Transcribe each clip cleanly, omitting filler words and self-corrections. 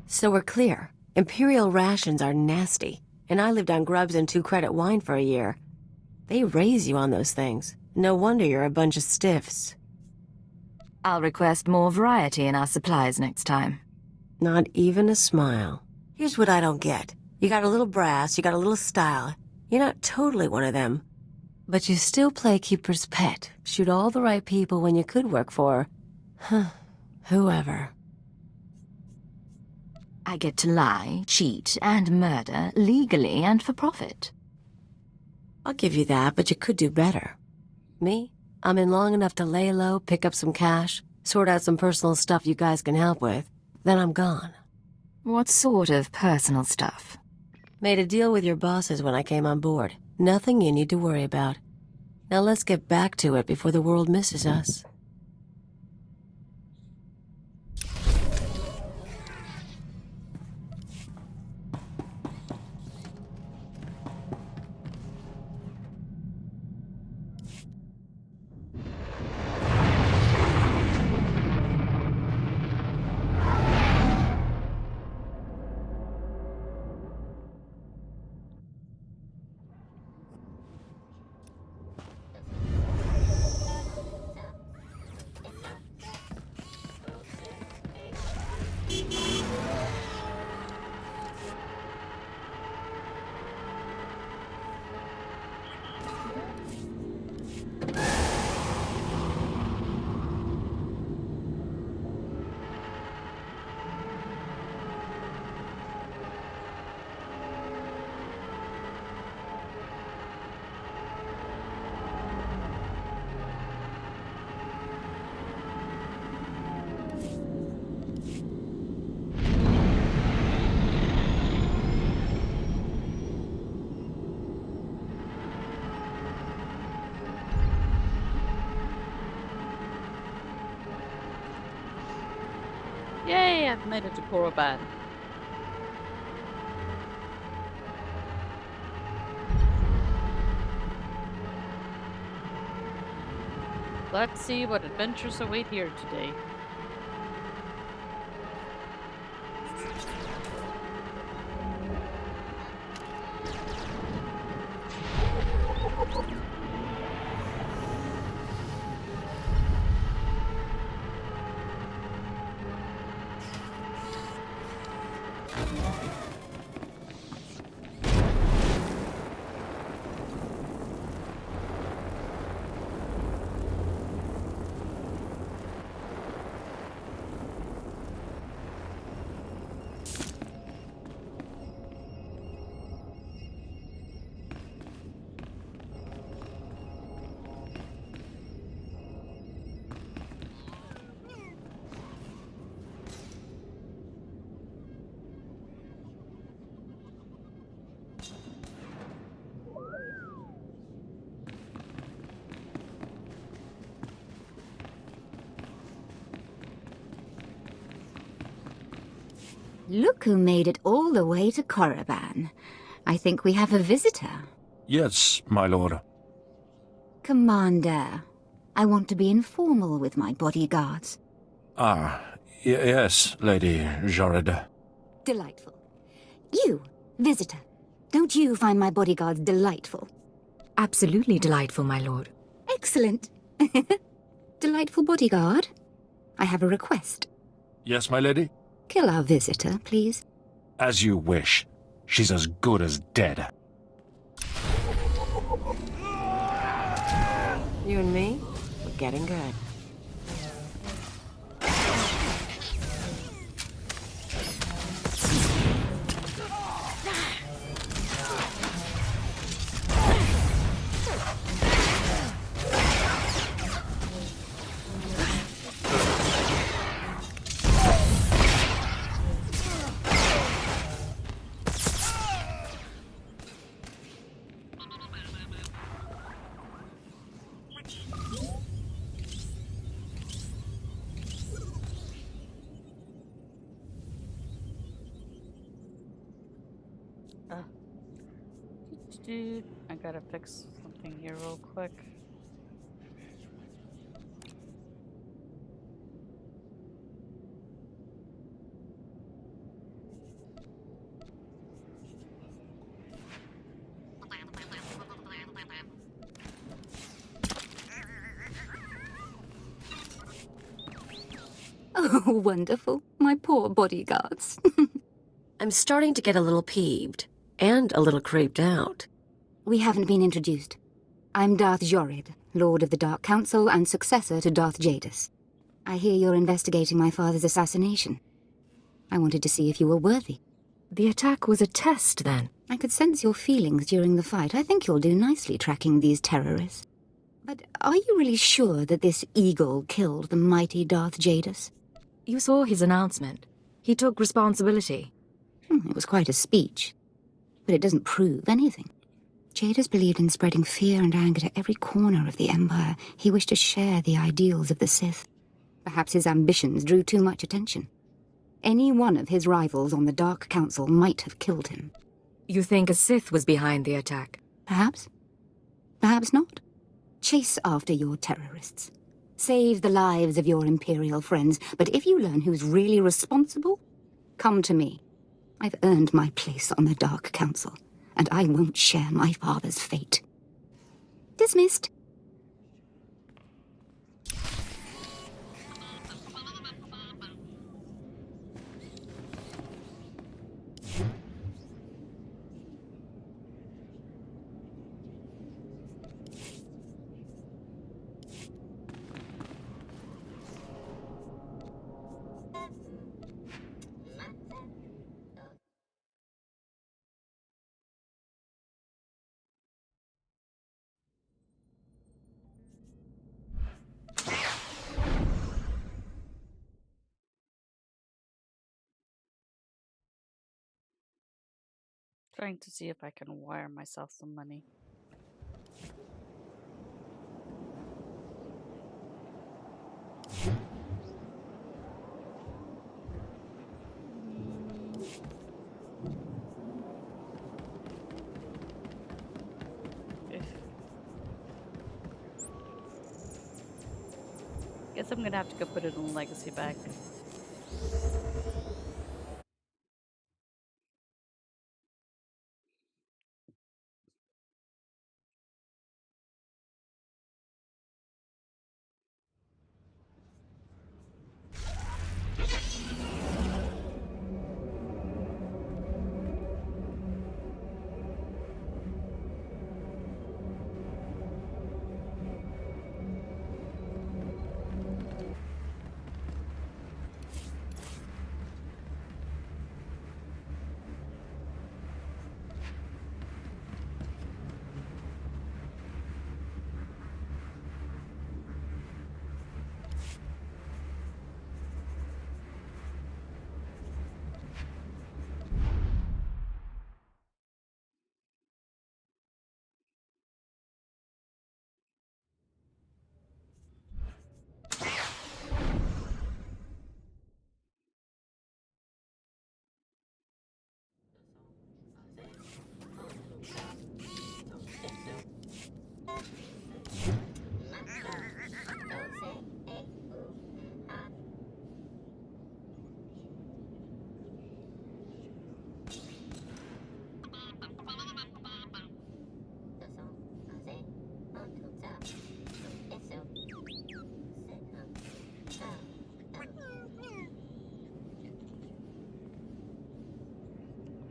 So we're clear. Imperial rations are nasty, and I lived on grubs and 2-credit wine for a year. They raise you on those things. No wonder you're a bunch of stiffs. I'll request more variety in our supplies next time. Not even a smile. Here's what I don't get. You got a little brass, you got a little style. You're not totally one of them. But you still play keeper's pet. Shoot all the right people when you could work for... whoever. I get to lie, cheat, and murder legally and for profit. I'll give you that, but you could do better. Me? I'm in long enough to lay low, pick up some cash, sort out some personal stuff you guys can help with. Then I'm gone. What sort of personal stuff? Made a deal with your bosses when I came on board. Nothing you need to worry about. Now let's get back to it before the world misses us. Yay, I've made it to Padawan. Let's see what adventures await here today. Look who made it all the way to Korriban. I think we have a visitor. Yes, my lord. Commander, I want to be informal with my bodyguards. Yes, Lady Jared. Delightful. You, visitor, don't you find my bodyguards delightful? Absolutely delightful, my lord. Excellent. Delightful bodyguard, I have a request. Yes, my lady? Kill our visitor, please. As you wish. She's as good as dead. You and me? We're getting good. I gotta fix something here real quick. Oh, wonderful. My poor bodyguards. I'm starting to get a little peeved. And a little creeped out. We haven't been introduced. I'm Darth Jorid, Lord of the Dark Council and successor to Darth Jadis. I hear you're investigating my father's assassination. I wanted to see if you were worthy. The attack was a test, then? I could sense your feelings during the fight. I think you'll do nicely tracking these terrorists. But are you really sure that this eagle killed the mighty Darth Jadis? You saw his announcement. He took responsibility. It was quite a speech. But it doesn't prove anything. Jadis believed in spreading fear and anger to every corner of the Empire. He wished to share the ideals of the Sith. Perhaps his ambitions drew too much attention. Any one of his rivals on the Dark Council might have killed him. You think a Sith was behind the attack? Perhaps. Perhaps not. Chase after your terrorists. Save the lives of your Imperial friends. But if you learn who's really responsible, come to me. I've earned my place on the Dark Council, and I won't share my father's fate. Dismissed. Trying to see if I can wire myself some money. Guess I'm gonna have to go put it in the legacy bag.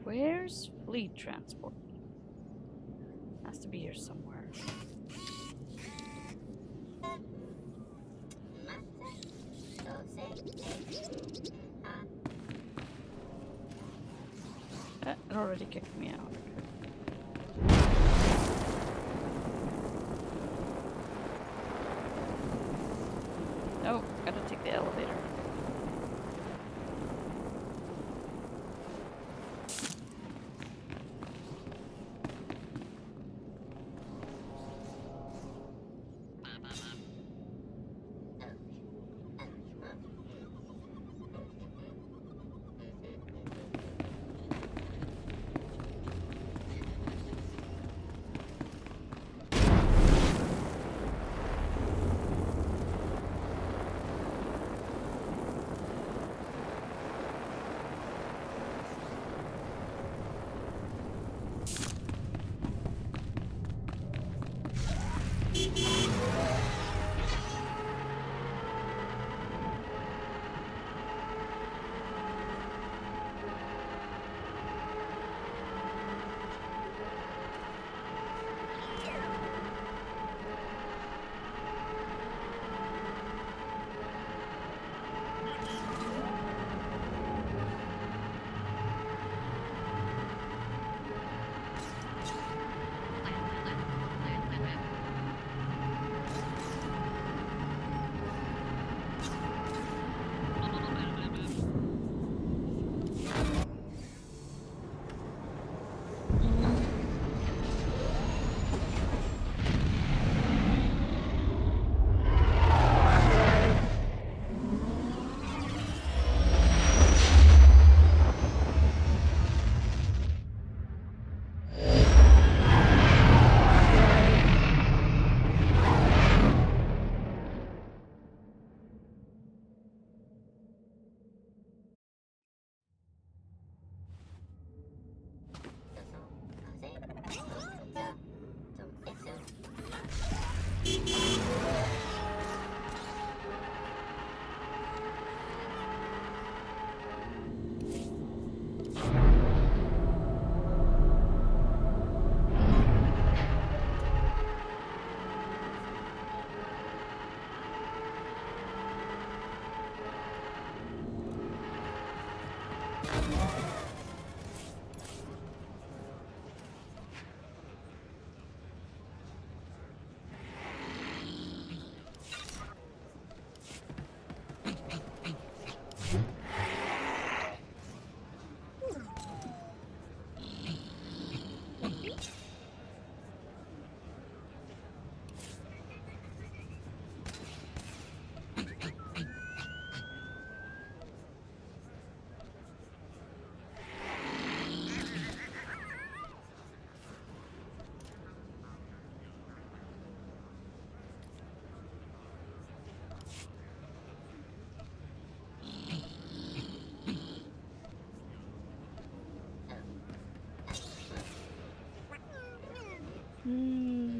Where's fleet transport? Has to be here somewhere. It already kicked me out. Oh, gotta take the elevator.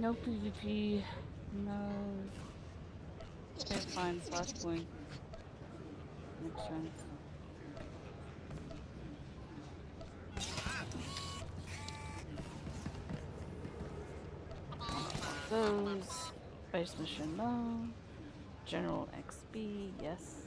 No PvP. No. Okay, fine. Slash blink. Makes sense. Those. Base mission, no. General XP, yes.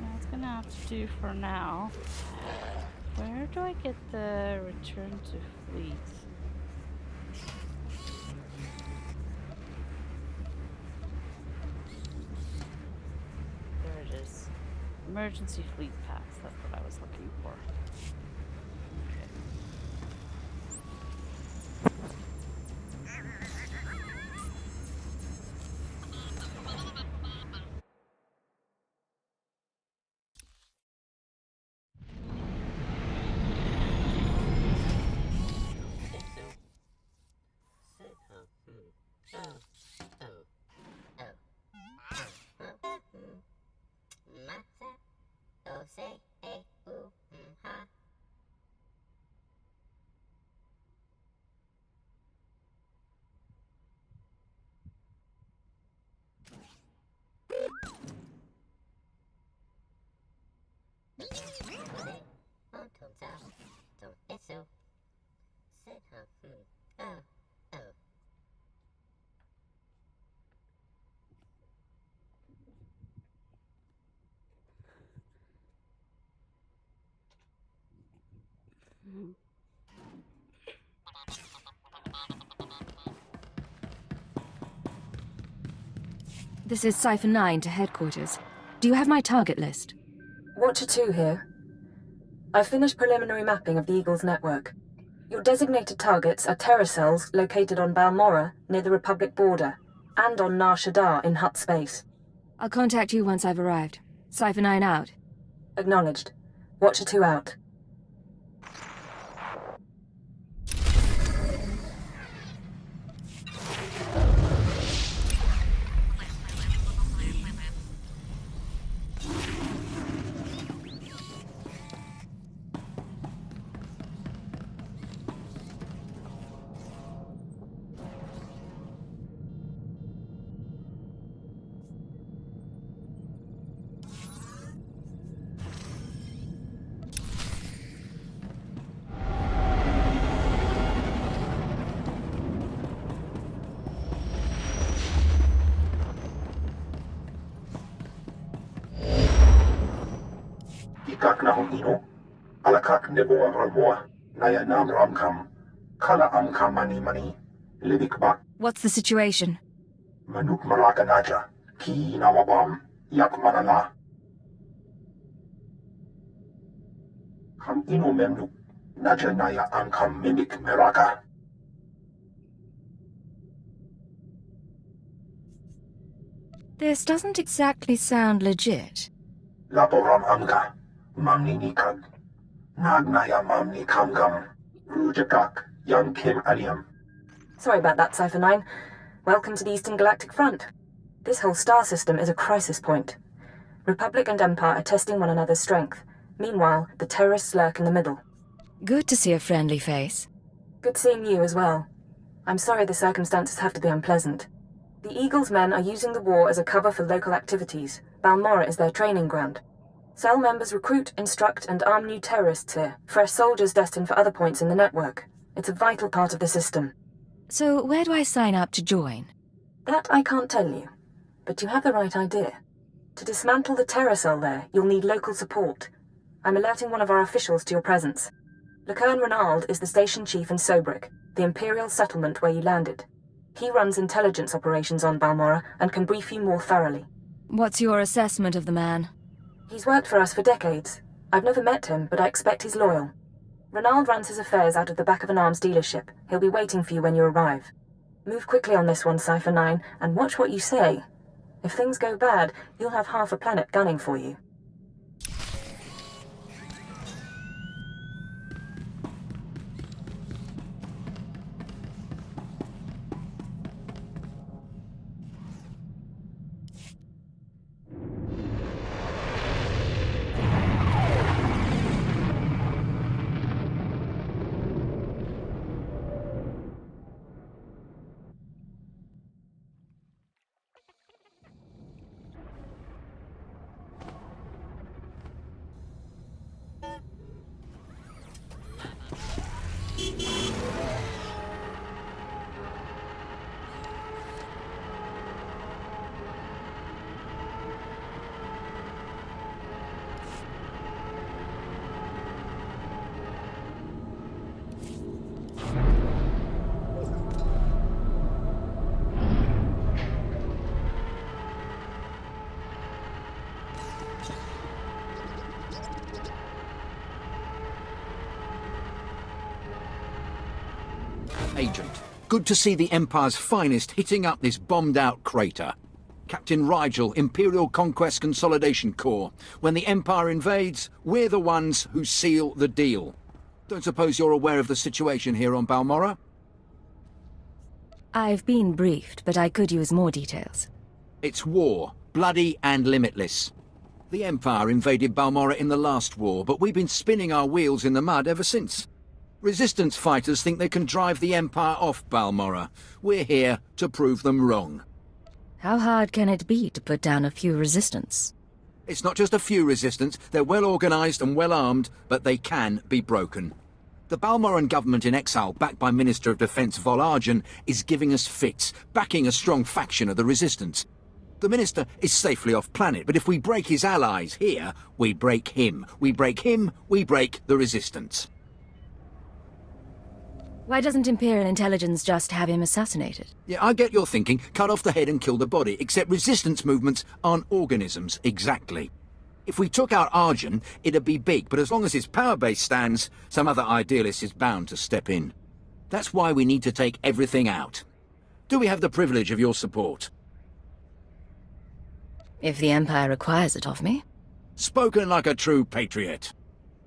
That's gonna have to do for now. Where do I get the return to fleet? There it is. Emergency fleet pass. That's what I was looking for. This is Cipher 9 to headquarters. Do you have my target list? Watcher 2 here. I've finished preliminary mapping of the Eagle's network. Your designated targets are terror cells located on Balmora, near the Republic border, and on Nar Shaddaa in Hutt space. I'll contact you once I've arrived. Cipher 9 out. Acknowledged. Watcher 2 out. Kak na hong ino, alakak nebo ang ramwa, naya nam ramkam, kala ang kamani mani, libik bak, What's the situation? manuk maraka naja, ki nawabam, yak manala. Kam ino memnuk, naja naya angkam mimik meraka. This doesn't exactly sound legit. Laporam angka, mamninikag, Nagnaya mamni kamgam. Rujakak, young Kim Aliam. Sorry about that, Cypher 9. Welcome to the Eastern Galactic Front. This whole star system is a crisis point. Republic and Empire are testing one another's strength. Meanwhile, the terrorists lurk in the middle. Good to see a friendly face. Good seeing you as well. I'm sorry the circumstances have to be unpleasant. The Eagle's men are using the war as a cover for local activities. Balmorra is their training ground. Cell members recruit, instruct, and arm new terrorists here, fresh soldiers destined for other points in the network. It's a vital part of the system. So where do I sign up to join? That I can't tell you, but you have the right idea. To dismantle the terror cell there, you'll need local support. I'm alerting one of our officials to your presence. Lecurne Renald is the station chief in Sobrik, the Imperial settlement where you landed. He runs intelligence operations on Balmorra and can brief you more thoroughly. What's your assessment of the man? He's worked for us for decades. I've never met him, but I expect he's loyal. Renald runs his affairs out of the back of an arms dealership. He'll be waiting for you when you arrive. Move quickly on this one, Cypher 9, and watch what you say. If things go bad, you'll have half a planet gunning for you. Agent, good to see the Empire's finest hitting up this bombed-out crater. Captain Rigel, Imperial Conquest Consolidation Corps. When the Empire invades, we're the ones who seal the deal. Don't suppose you're aware of the situation here on Balmorra? I've been briefed, but I could use more details. It's war, bloody and limitless. The Empire invaded Balmorra in the last war, but we've been spinning our wheels in the mud ever since. Resistance fighters think they can drive the Empire off Balmorra. We're here to prove them wrong. How hard can it be to put down a few resistance? It's not just a few resistance, they're well organised and well armed, but they can be broken. The Balmorran government in exile, backed by Minister of Defence Vol Argen, is giving us fits, backing a strong faction of the resistance. The Minister is safely off planet, but if we break his allies here, we break him. We break him, we break the resistance. Why doesn't Imperial Intelligence just have him assassinated? Yeah, I get your thinking. Cut off the head and kill the body, except resistance movements aren't organisms, exactly. If we took out Argen, it'd be big, but as long as his power base stands, some other idealist is bound to step in. That's why we need to take everything out. Do we have the privilege of your support? If the Empire requires it of me. Spoken like a true patriot.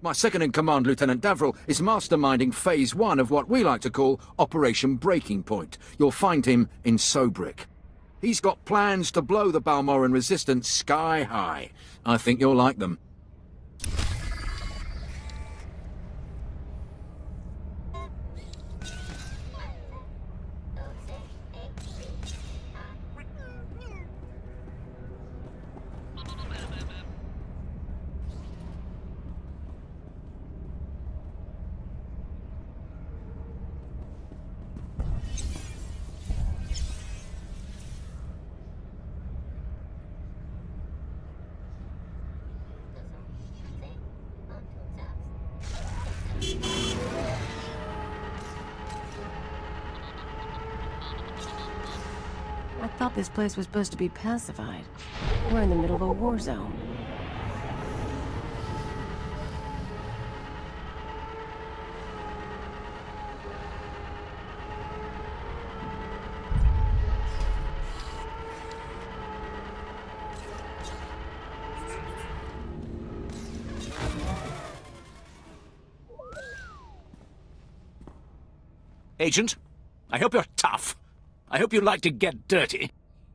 My second-in-command, Lieutenant Davril, is masterminding Phase 1 of what we like to call Operation Breaking Point. You'll find him in Sobrik. He's got plans to blow the Balmorran resistance sky high. I think you'll like them. I thought this place was supposed to be pacified. We're in the middle of a war zone. Agent, I hope you're tough. I hope you like to get dirty.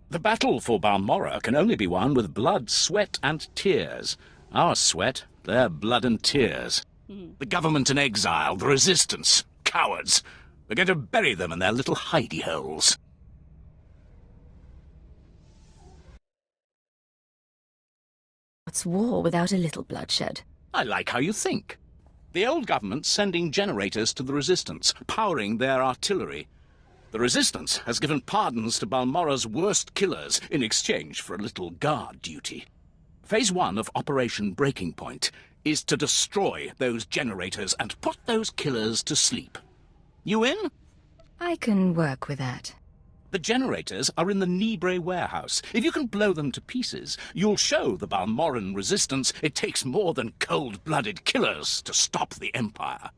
The battle for Balmorra can only be won with blood, sweat, and tears. Our sweat, their blood and tears. The government in exile, the resistance, cowards. We're going to bury them in their little hidey holes. What's war without a little bloodshed? I like how you think. The old government's sending generators to the resistance, powering their artillery. The resistance has given pardons to Balmorra's worst killers in exchange for a little guard duty. Phase 1 of Operation Breaking Point is to destroy those generators and put those killers to sleep. You in? I can work with that. The generators are in the Nibre warehouse. If you can blow them to pieces, you'll show the Balmorran resistance it takes more than cold-blooded killers to stop the Empire.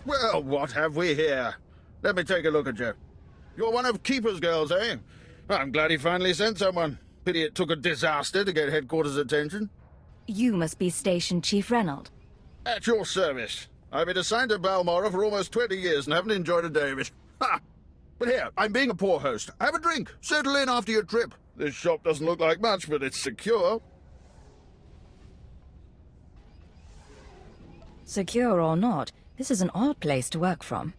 Well, what have we here? Let me take a look at you. You're one of Keeper's girls, eh? I'm glad he finally sent someone. Pity it took a disaster to get headquarters' attention. You must be Station Chief Reynolds. At your service. I've been assigned to Balmorra for almost 20 years and haven't enjoyed a day of it. Ha! But here, I'm being a poor host. Have a drink. Settle in after your trip. This shop doesn't look like much, but it's secure. Secure or not, this is an odd place to work from.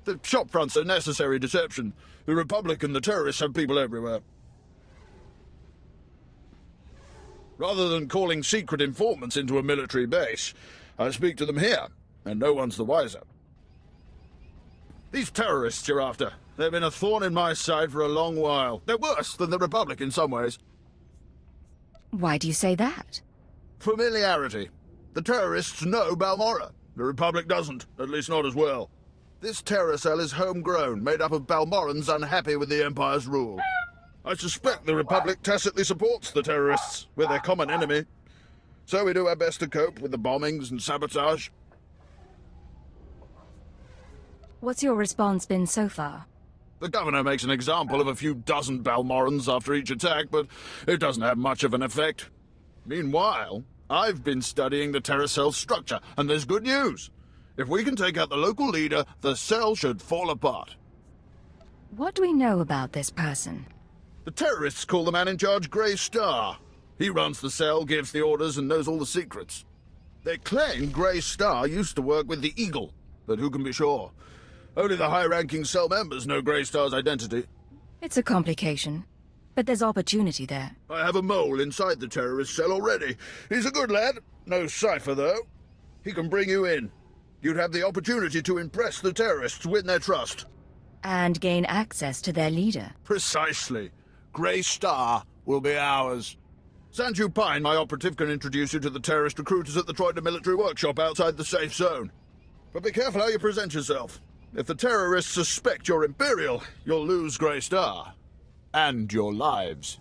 The shop front's a necessary deception. The Republic and the terrorists have people everywhere. Rather than calling secret informants into a military base, I speak to them here, and no one's the wiser. These terrorists you're after, they've been a thorn in my side for a long while. They're worse than the Republic in some ways. Why do you say that? Familiarity. The terrorists know Balmorra. The Republic doesn't, at least not as well. This terror cell is homegrown, made up of Balmorrans unhappy with the Empire's rule. I suspect the Republic tacitly supports the terrorists. We're their common enemy. So we do our best to cope with the bombings and sabotage. What's your response been so far? The governor makes an example of a few dozen Balmorrans after each attack, but it doesn't have much of an effect. Meanwhile, I've been studying the terror cell's structure, and there's good news. If we can take out the local leader, the cell should fall apart. What do we know about this person? The terrorists call the man in charge Grey Star. He runs the cell, gives the orders, and knows all the secrets. They claim Grey Star used to work with the Eagle, but who can be sure? Only the high-ranking cell members know Grey Star's identity. It's a complication, but there's opportunity there. I have a mole inside the terrorist cell already. He's a good lad. No cipher, though. He can bring you in. You'd have the opportunity to impress the terrorists, win their trust. And gain access to their leader. Precisely. Grey Star will be ours. Sanju Pine, my operative, can introduce you to the terrorist recruiters at the Troita military workshop outside the safe zone. But be careful how you present yourself. If the terrorists suspect you're Imperial, you'll lose Grey Star. And your lives.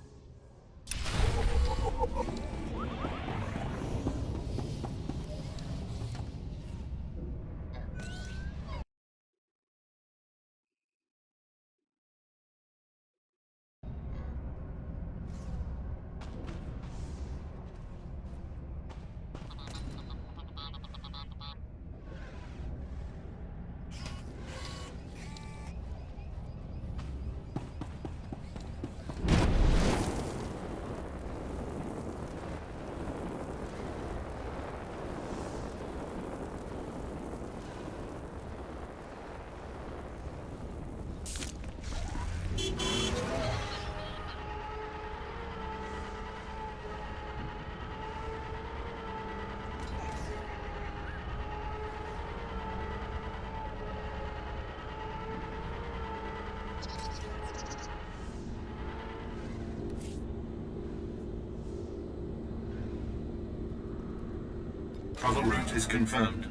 Tunnel route is confirmed.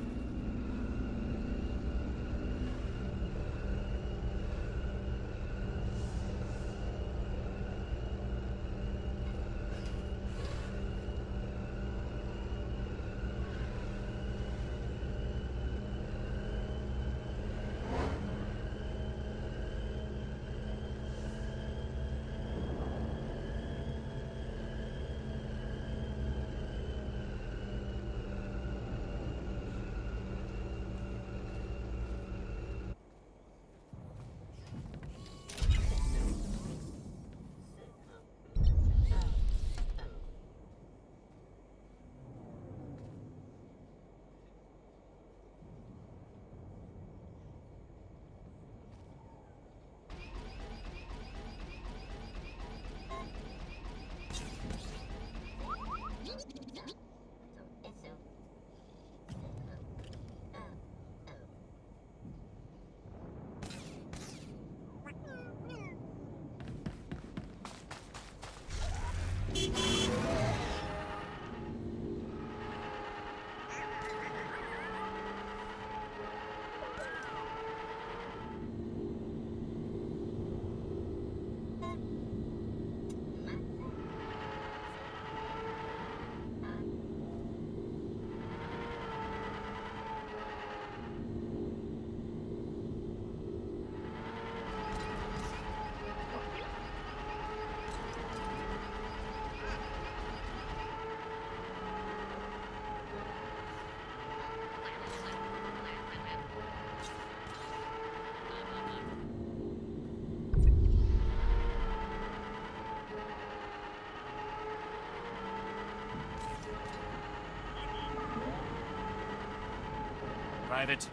Private,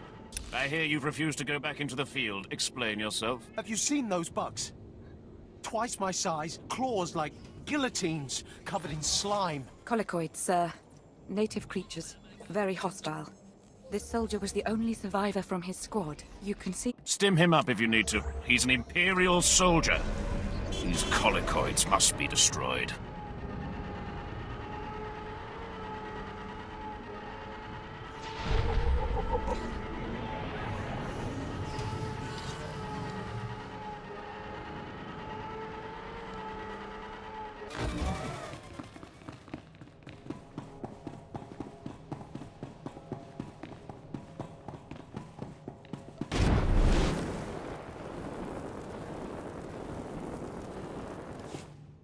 I hear you've refused to go back into the field. Explain yourself. Have you seen those bugs? Twice my size, claws like guillotines, covered in slime. Colicoids, sir. Native creatures. Very hostile. This soldier was the only survivor from his squad. You can see... Stim him up if you need to. He's an Imperial soldier. These colicoids must be destroyed.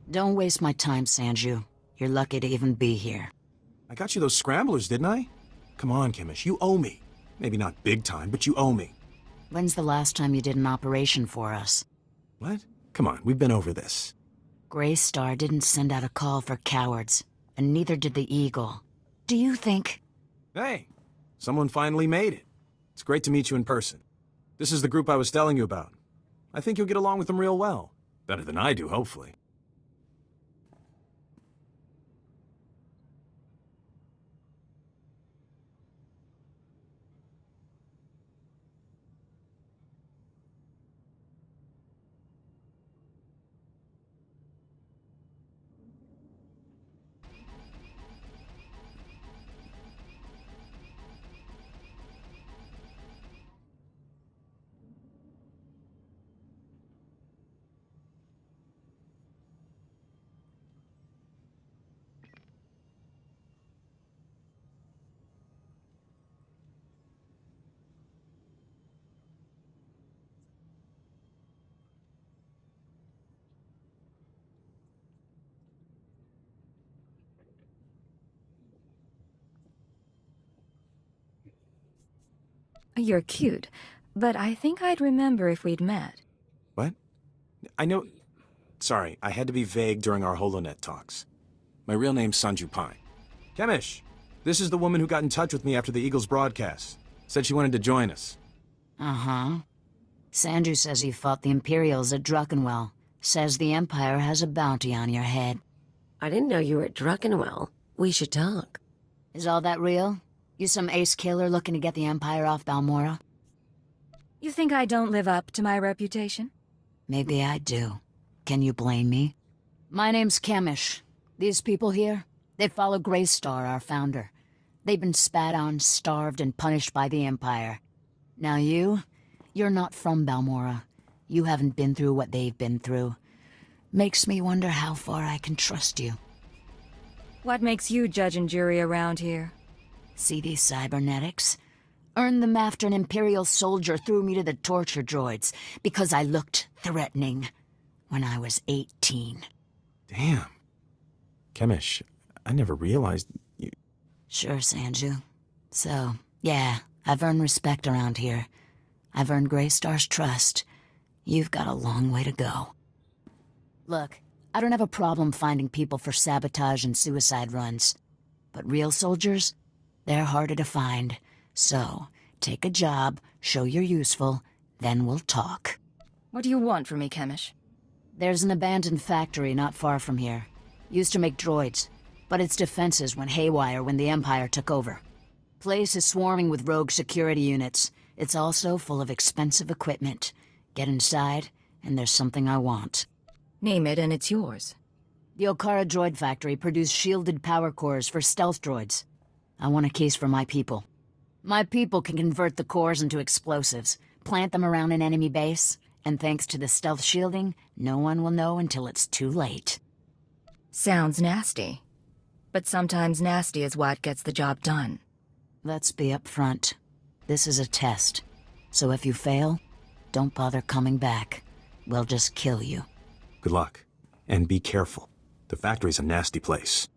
Don't waste my time, Sanju. You're lucky to even be here. I got you those scramblers, didn't I? Come on, Chemish, you owe me. Maybe not big time, but you owe me. When's the last time you did an operation for us? What? Come on, we've been over this. Grey Star didn't send out a call for cowards, and neither did the Eagle. Do you think... Hey, someone finally made it. It's great to meet you in person. This is the group I was telling you about. I think you'll get along with them real well. Better than I do, hopefully. You're cute, but I think I'd remember if we'd met. What? I know... Sorry, I had to be vague during our HoloNet talks. My real name's Sanju Pine. Chemish, this is the woman who got in touch with me after the Eagles broadcast. Said she wanted to join us. Uh-huh. Sanju says you fought the Imperials at Druckenwell. Says the Empire has a bounty on your head. I didn't know you were at Druckenwell. We should talk. Is all that real? You some ace killer looking to get the Empire off Balmora? You think I don't live up to my reputation? Maybe I do. Can you blame me? My name's Chemish. These people here, they follow Grey Star, our founder. They've been spat on, starved, and punished by the Empire. Now you're not from Balmora. You haven't been through what they've been through. Makes me wonder how far I can trust you. What makes you judge and jury around here? See these cybernetics? Earned them after an Imperial soldier threw me to the torture droids because I looked threatening when I was 18. Damn. Chemish, I never realized you... Sure, Sanju. So, yeah, I've earned respect around here. I've earned Greystar's trust. You've got a long way to go. Look, I don't have a problem finding people for sabotage and suicide runs. But real soldiers? They're harder to find. So, take a job, show you're useful, then we'll talk. What do you want from me, Chemish? There's an abandoned factory not far from here. Used to make droids, but its defenses went haywire when the Empire took over. Place is swarming with rogue security units. It's also full of expensive equipment. Get inside, and there's something I want. Name it and it's yours. The Okara droid factory produced shielded power cores for stealth droids. I want a case for my people. My people can convert the cores into explosives, plant them around an enemy base, and thanks to the stealth shielding, no one will know until it's too late. Sounds nasty. But sometimes nasty is what gets the job done. Let's be upfront. This is a test. So if you fail, don't bother coming back. We'll just kill you. Good luck. And be careful. The factory's a nasty place.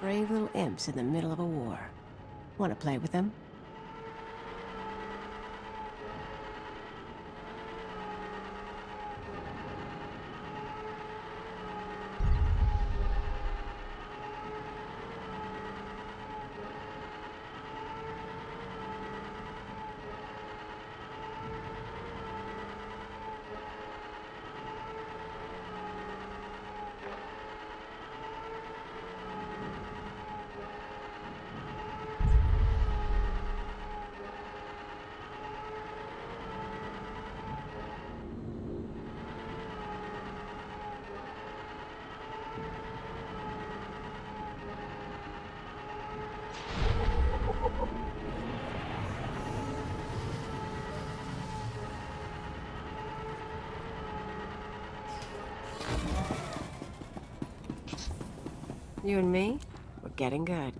Brave little imps in the middle of a war. Want to play with them? You and me, we're getting good.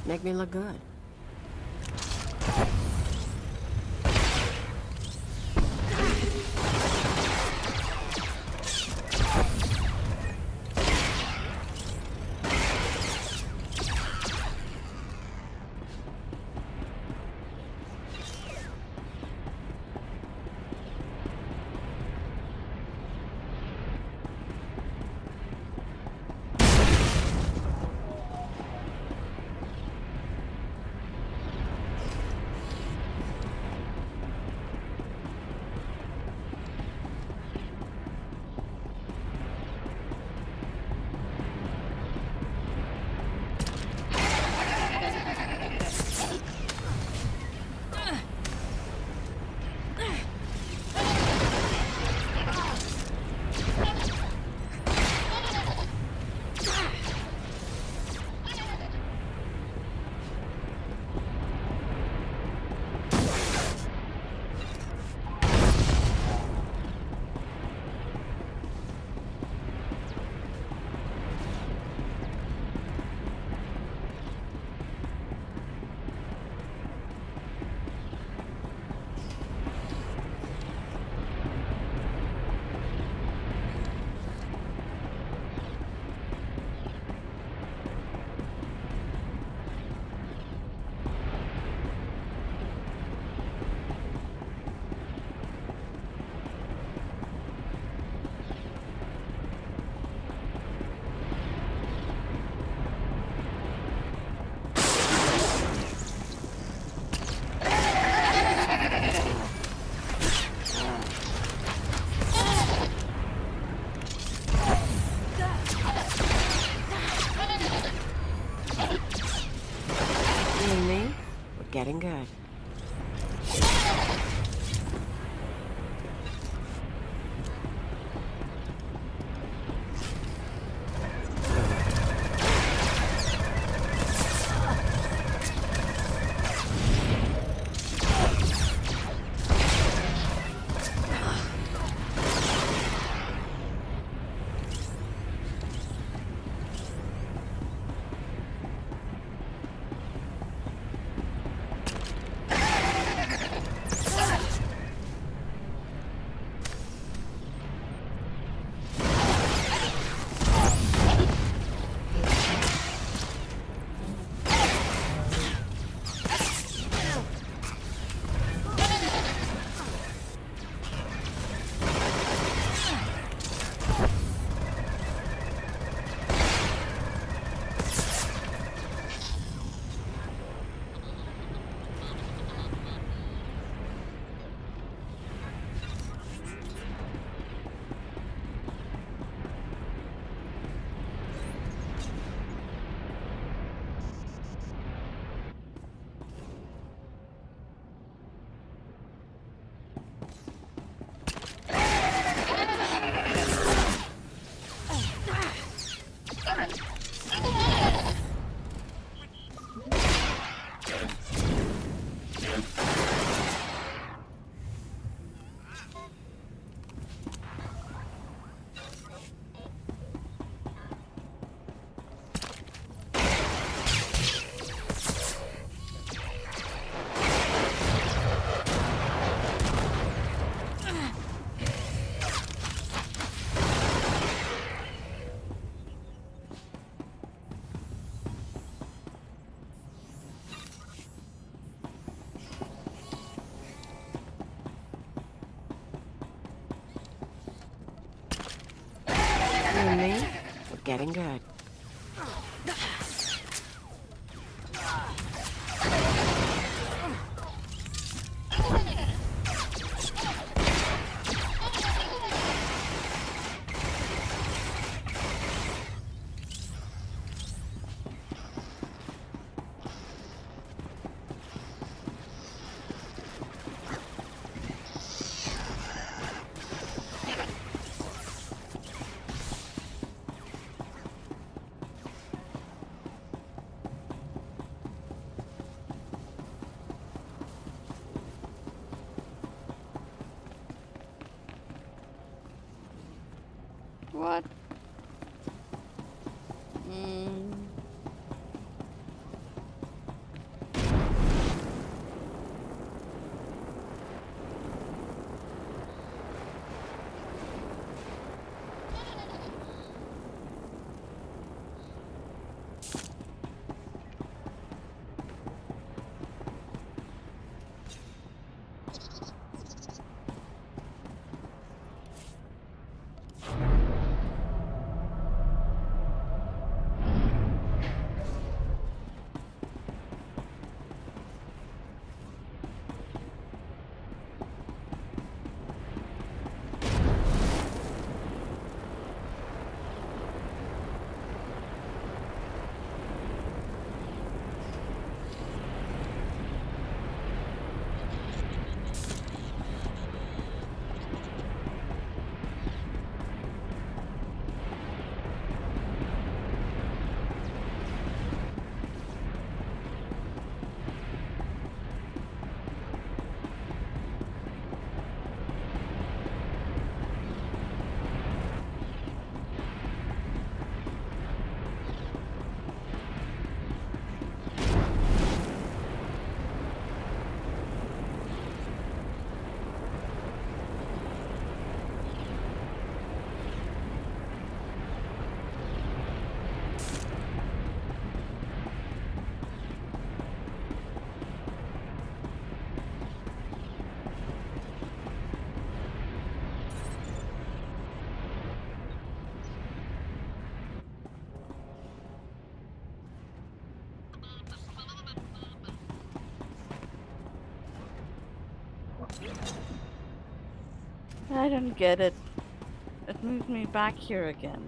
Make me look good. Getting good. getting good. What? I don't get it. It moved me back here again.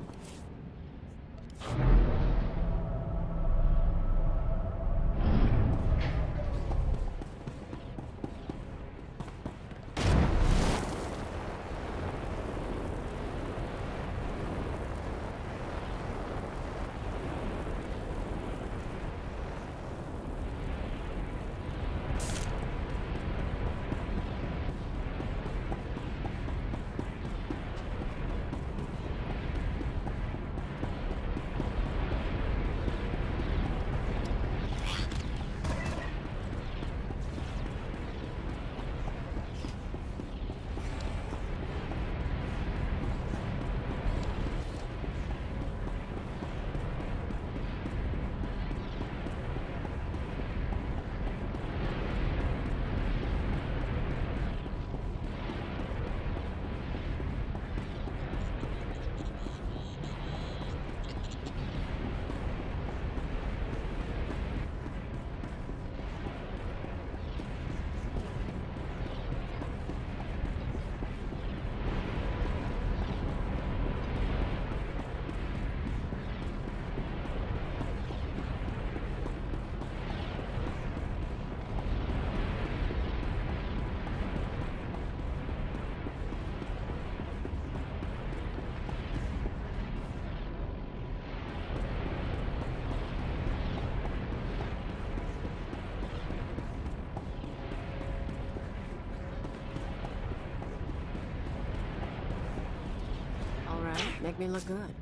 Make me look good.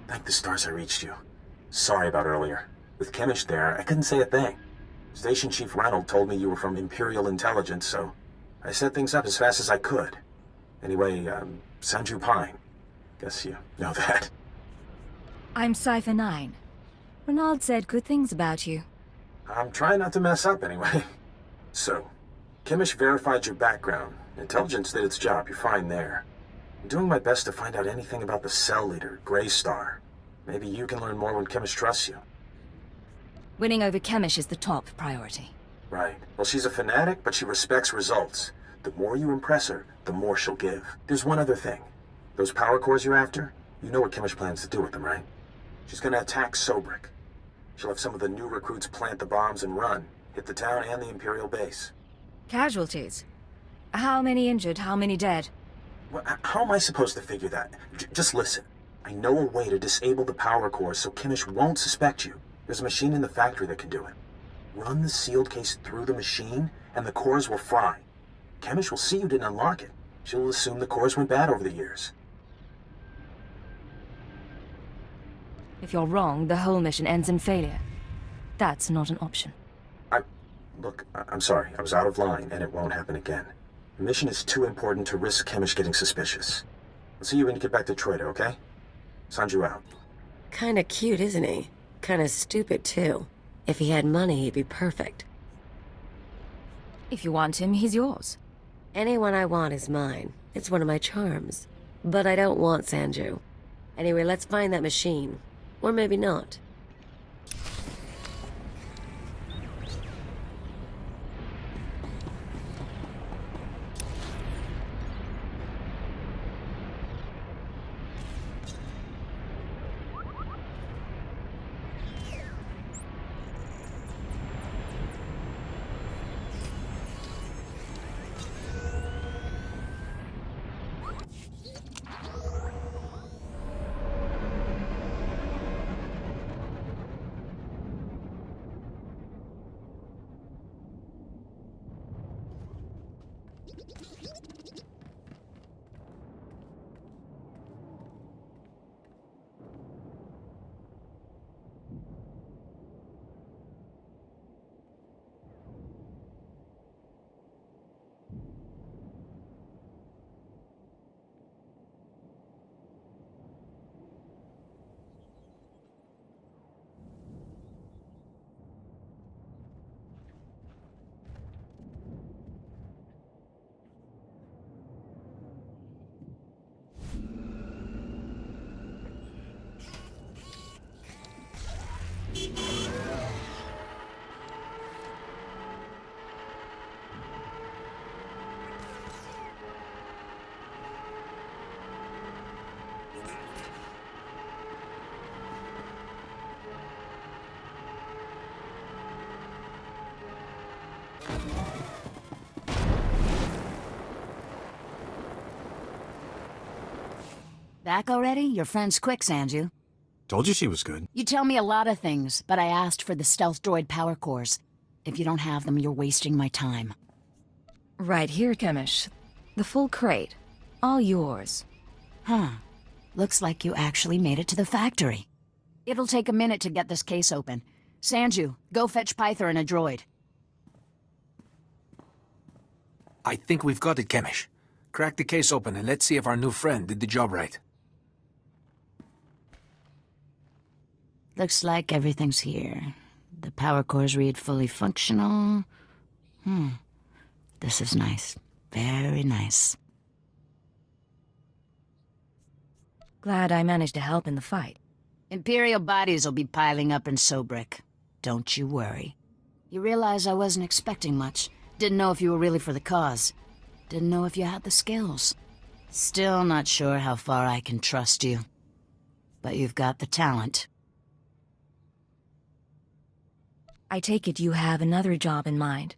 Thank the stars I reached you. Sorry about earlier. With Chemish there, I couldn't say a thing. Station Chief Ranald told me you were from Imperial Intelligence, so I set things up as fast as I could. Anyway, Sanju Pine. Guess you know that. I'm Cypher 9. Renald said good things about you. I'm trying not to mess up anyway. So, Chemish verified your background. Intelligence did its job, you're fine there. I'm doing my best to find out anything about the cell leader, Greystar. Maybe you can learn more when Chemish trusts you. Winning over Chemish is the top priority. Right. Well, she's a fanatic, but she respects results. The more you impress her, the more she'll give. There's one other thing. Those power cores you're after, you know what Chemish plans to do with them, right? She's gonna attack Sobrik. She'll have some of the new recruits plant the bombs and run, hit the town and the Imperial base. Casualties? How many injured, how many dead? Well, how am I supposed to figure that? Just listen. I know a way to disable the power cores so Chemish won't suspect you. There's a machine in the factory that can do it. Run the sealed case through the machine, and the cores will fry. Chemish will see you didn't unlock it. She'll assume the cores went bad over the years. If you're wrong, the whole mission ends in failure. That's not an option. Look, I'm sorry. I was out of line, and it won't happen again. The mission is too important to risk Chemish getting suspicious. I'll see you when you get back to Troida, okay? Sanju out. Kinda cute, isn't he? Kinda stupid, too. If he had money, he'd be perfect. If you want him, he's yours. Anyone I want is mine. It's one of my charms. But I don't want Sanju. Anyway, let's find that machine. Or maybe not. Back already? Your friend's quick, Sanju. Told you she was good. You tell me a lot of things, but I asked for the stealth droid power cores. If you don't have them, you're wasting my time. Right here, Chemish. The full crate. All yours. Huh. Looks like you actually made it to the factory. It'll take a minute to get this case open. Sanju, go fetch Pyther and a droid. I think we've got it, Chemish. Crack the case open and let's see if our new friend did the job right. Looks like everything's here. The power cores read fully functional. This is nice. Very nice. Glad I managed to help in the fight. Imperial bodies will be piling up in Sobrik. Don't you worry. You realize I wasn't expecting much. Didn't know if you were really for the cause. Didn't know if you had the skills. Still not sure how far I can trust you. But you've got the talent. I take it you have another job in mind.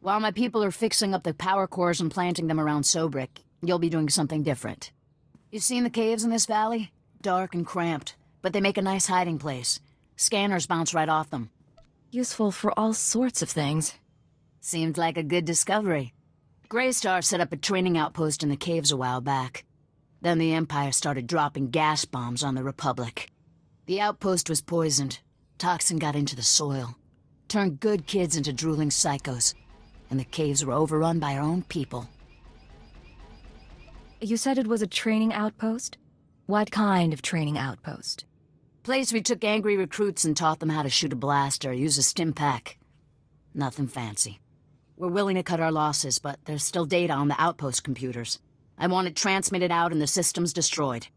While my people are fixing up the power cores and planting them around Sobrik, you'll be doing something different. You seen the caves in this valley? Dark and cramped, but they make a nice hiding place. Scanners bounce right off them. Useful for all sorts of things. Seemed like a good discovery. Greystar set up a training outpost in the caves a while back. Then the Empire started dropping gas bombs on the Republic. The outpost was poisoned. Toxin got into the soil. Turned good kids into drooling psychos. And the caves were overrun by our own people. You said it was a training outpost? What kind of training outpost? Place we took angry recruits and taught them how to shoot a blaster, use a stim pack. Nothing fancy. We're willing to cut our losses, but there's still data on the outpost computers. I want it transmitted out and the systems destroyed.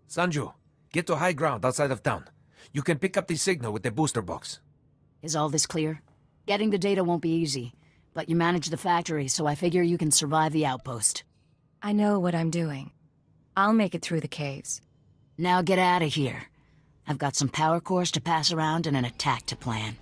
Sanju, get to high ground outside of town. You can pick up the signal with the booster box. Is all this clear? Getting the data won't be easy, but you manage the factory, so I figure you can survive the outpost. I know what I'm doing. I'll make it through the caves. Now get out of here. I've got some power cores to pass around and an attack to plan.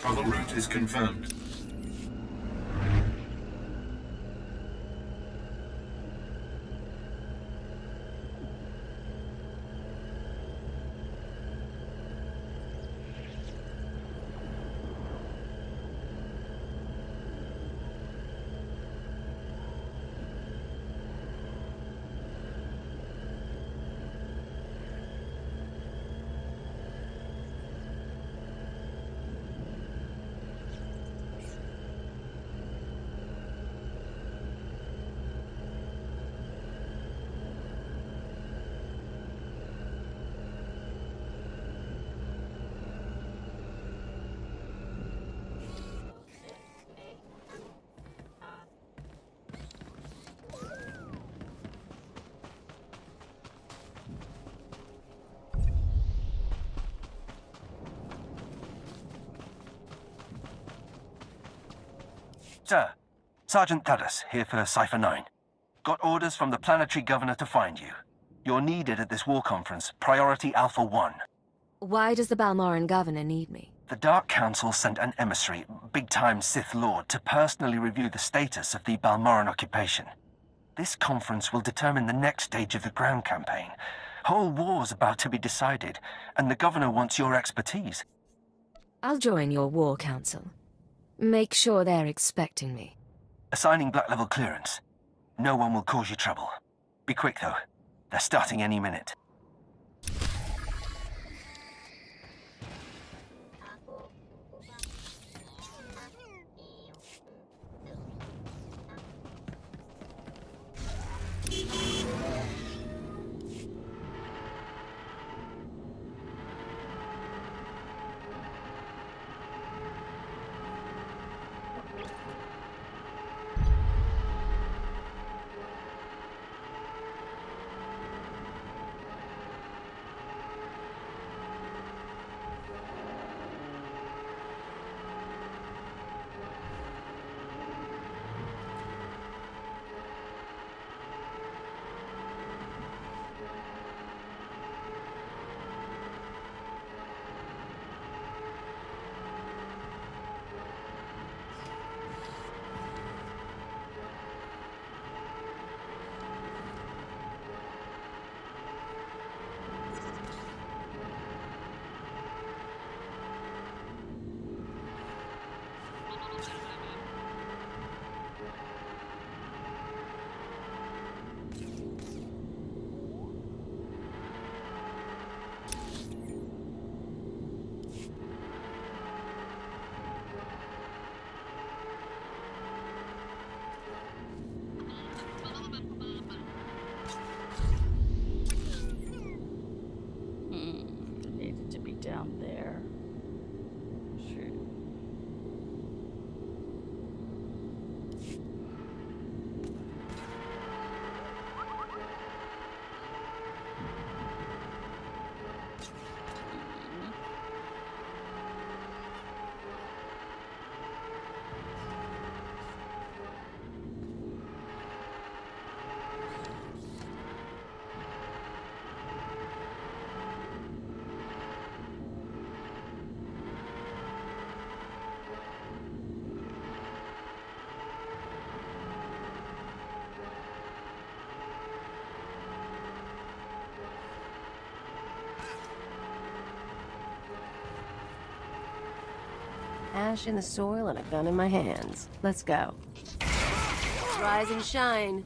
Travel route is confirmed. Sir, Sergeant Tadas, here for Cypher 9. Got orders from the planetary governor to find you. You're needed at this war conference, Priority Alpha 1. Why does the Balmoran governor need me? The Dark Council sent an emissary, big-time Sith Lord, to personally review the status of the Balmoran occupation. This conference will determine the next stage of the ground campaign. Whole war's about to be decided, and the governor wants your expertise. I'll join your war council. Make sure they're expecting me. Assigning black level clearance. No one will cause you trouble. Be quick, though. They're starting any minute. Ash in the soil and a gun in my hands. Let's go. Rise and shine.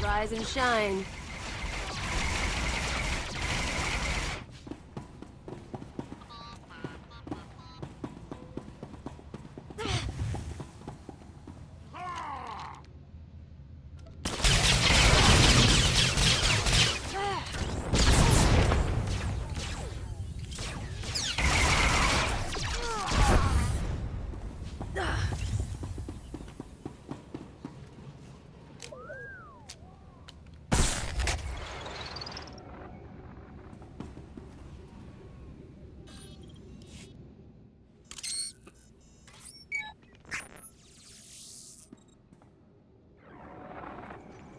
Rise and shine.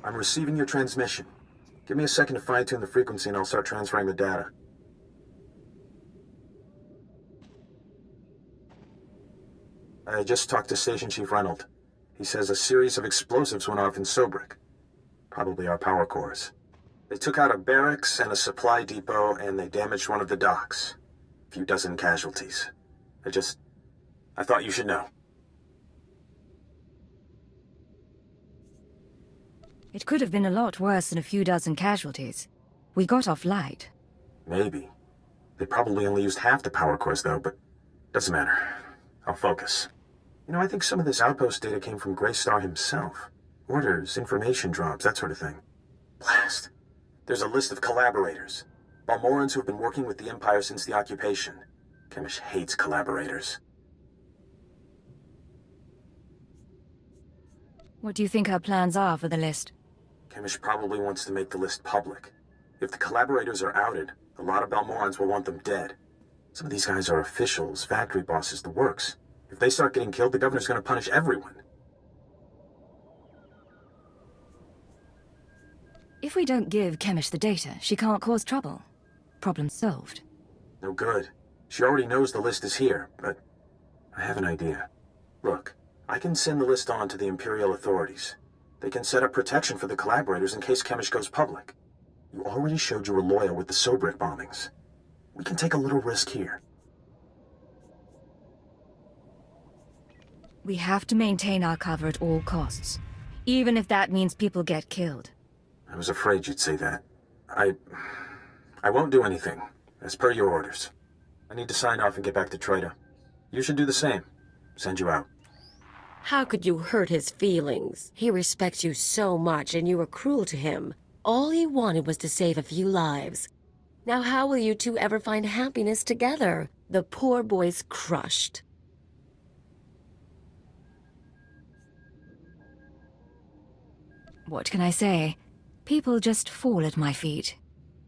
I'm receiving your transmission. Give me a second to fine-tune the frequency and I'll start transferring the data. I just talked to Station Chief Reynolds. He says a series of explosives went off in Sobrik. Probably our power cores. They took out a barracks and a supply depot and they damaged one of the docks. A few dozen casualties. I thought you should know. It could have been a lot worse than a few dozen casualties. We got off light. Maybe. They probably only used half the power cores, though, but doesn't matter. I'll focus. You know, I think some of this outpost data came from Greystar himself. Orders, information drops, that sort of thing. Blast. There's a list of collaborators. Balmorans who've been working with the Empire since the occupation. Chemish hates collaborators. What do you think our plans are for the list? Chemish probably wants to make the list public. If the collaborators are outed, a lot of Balmorans will want them dead. Some of these guys are officials, factory bosses, the works. If they start getting killed, the governor's gonna punish everyone. If we don't give Chemish the data, she can't cause trouble. Problem solved. No good. She already knows the list is here, but I have an idea. Look, I can send the list on to the Imperial authorities. They can set up protection for the collaborators in case Chemish goes public. You already showed you were loyal with the Sobrik bombings. We can take a little risk here. We have to maintain our cover at all costs, even if that means people get killed. I was afraid you'd say that. I won't do anything, as per your orders. I need to sign off and get back to Troida. You should do the same. Send you out. How could you hurt his feelings? He respects you so much and you were cruel to him. All he wanted was to save a few lives. Now how will you two ever find happiness together? The poor boy's crushed. What can I say? People just fall at my feet.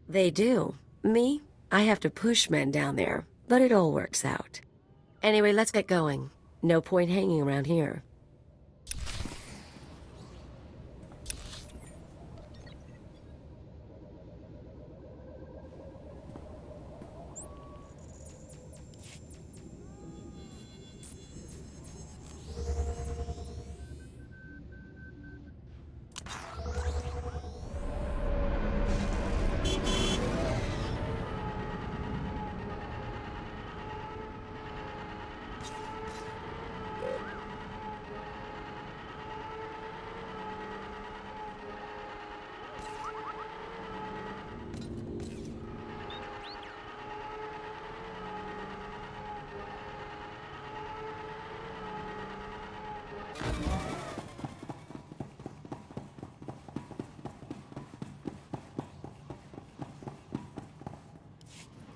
They do. Me? I have to push men down there, but it all works out. Anyway, let's get going. No point hanging around here.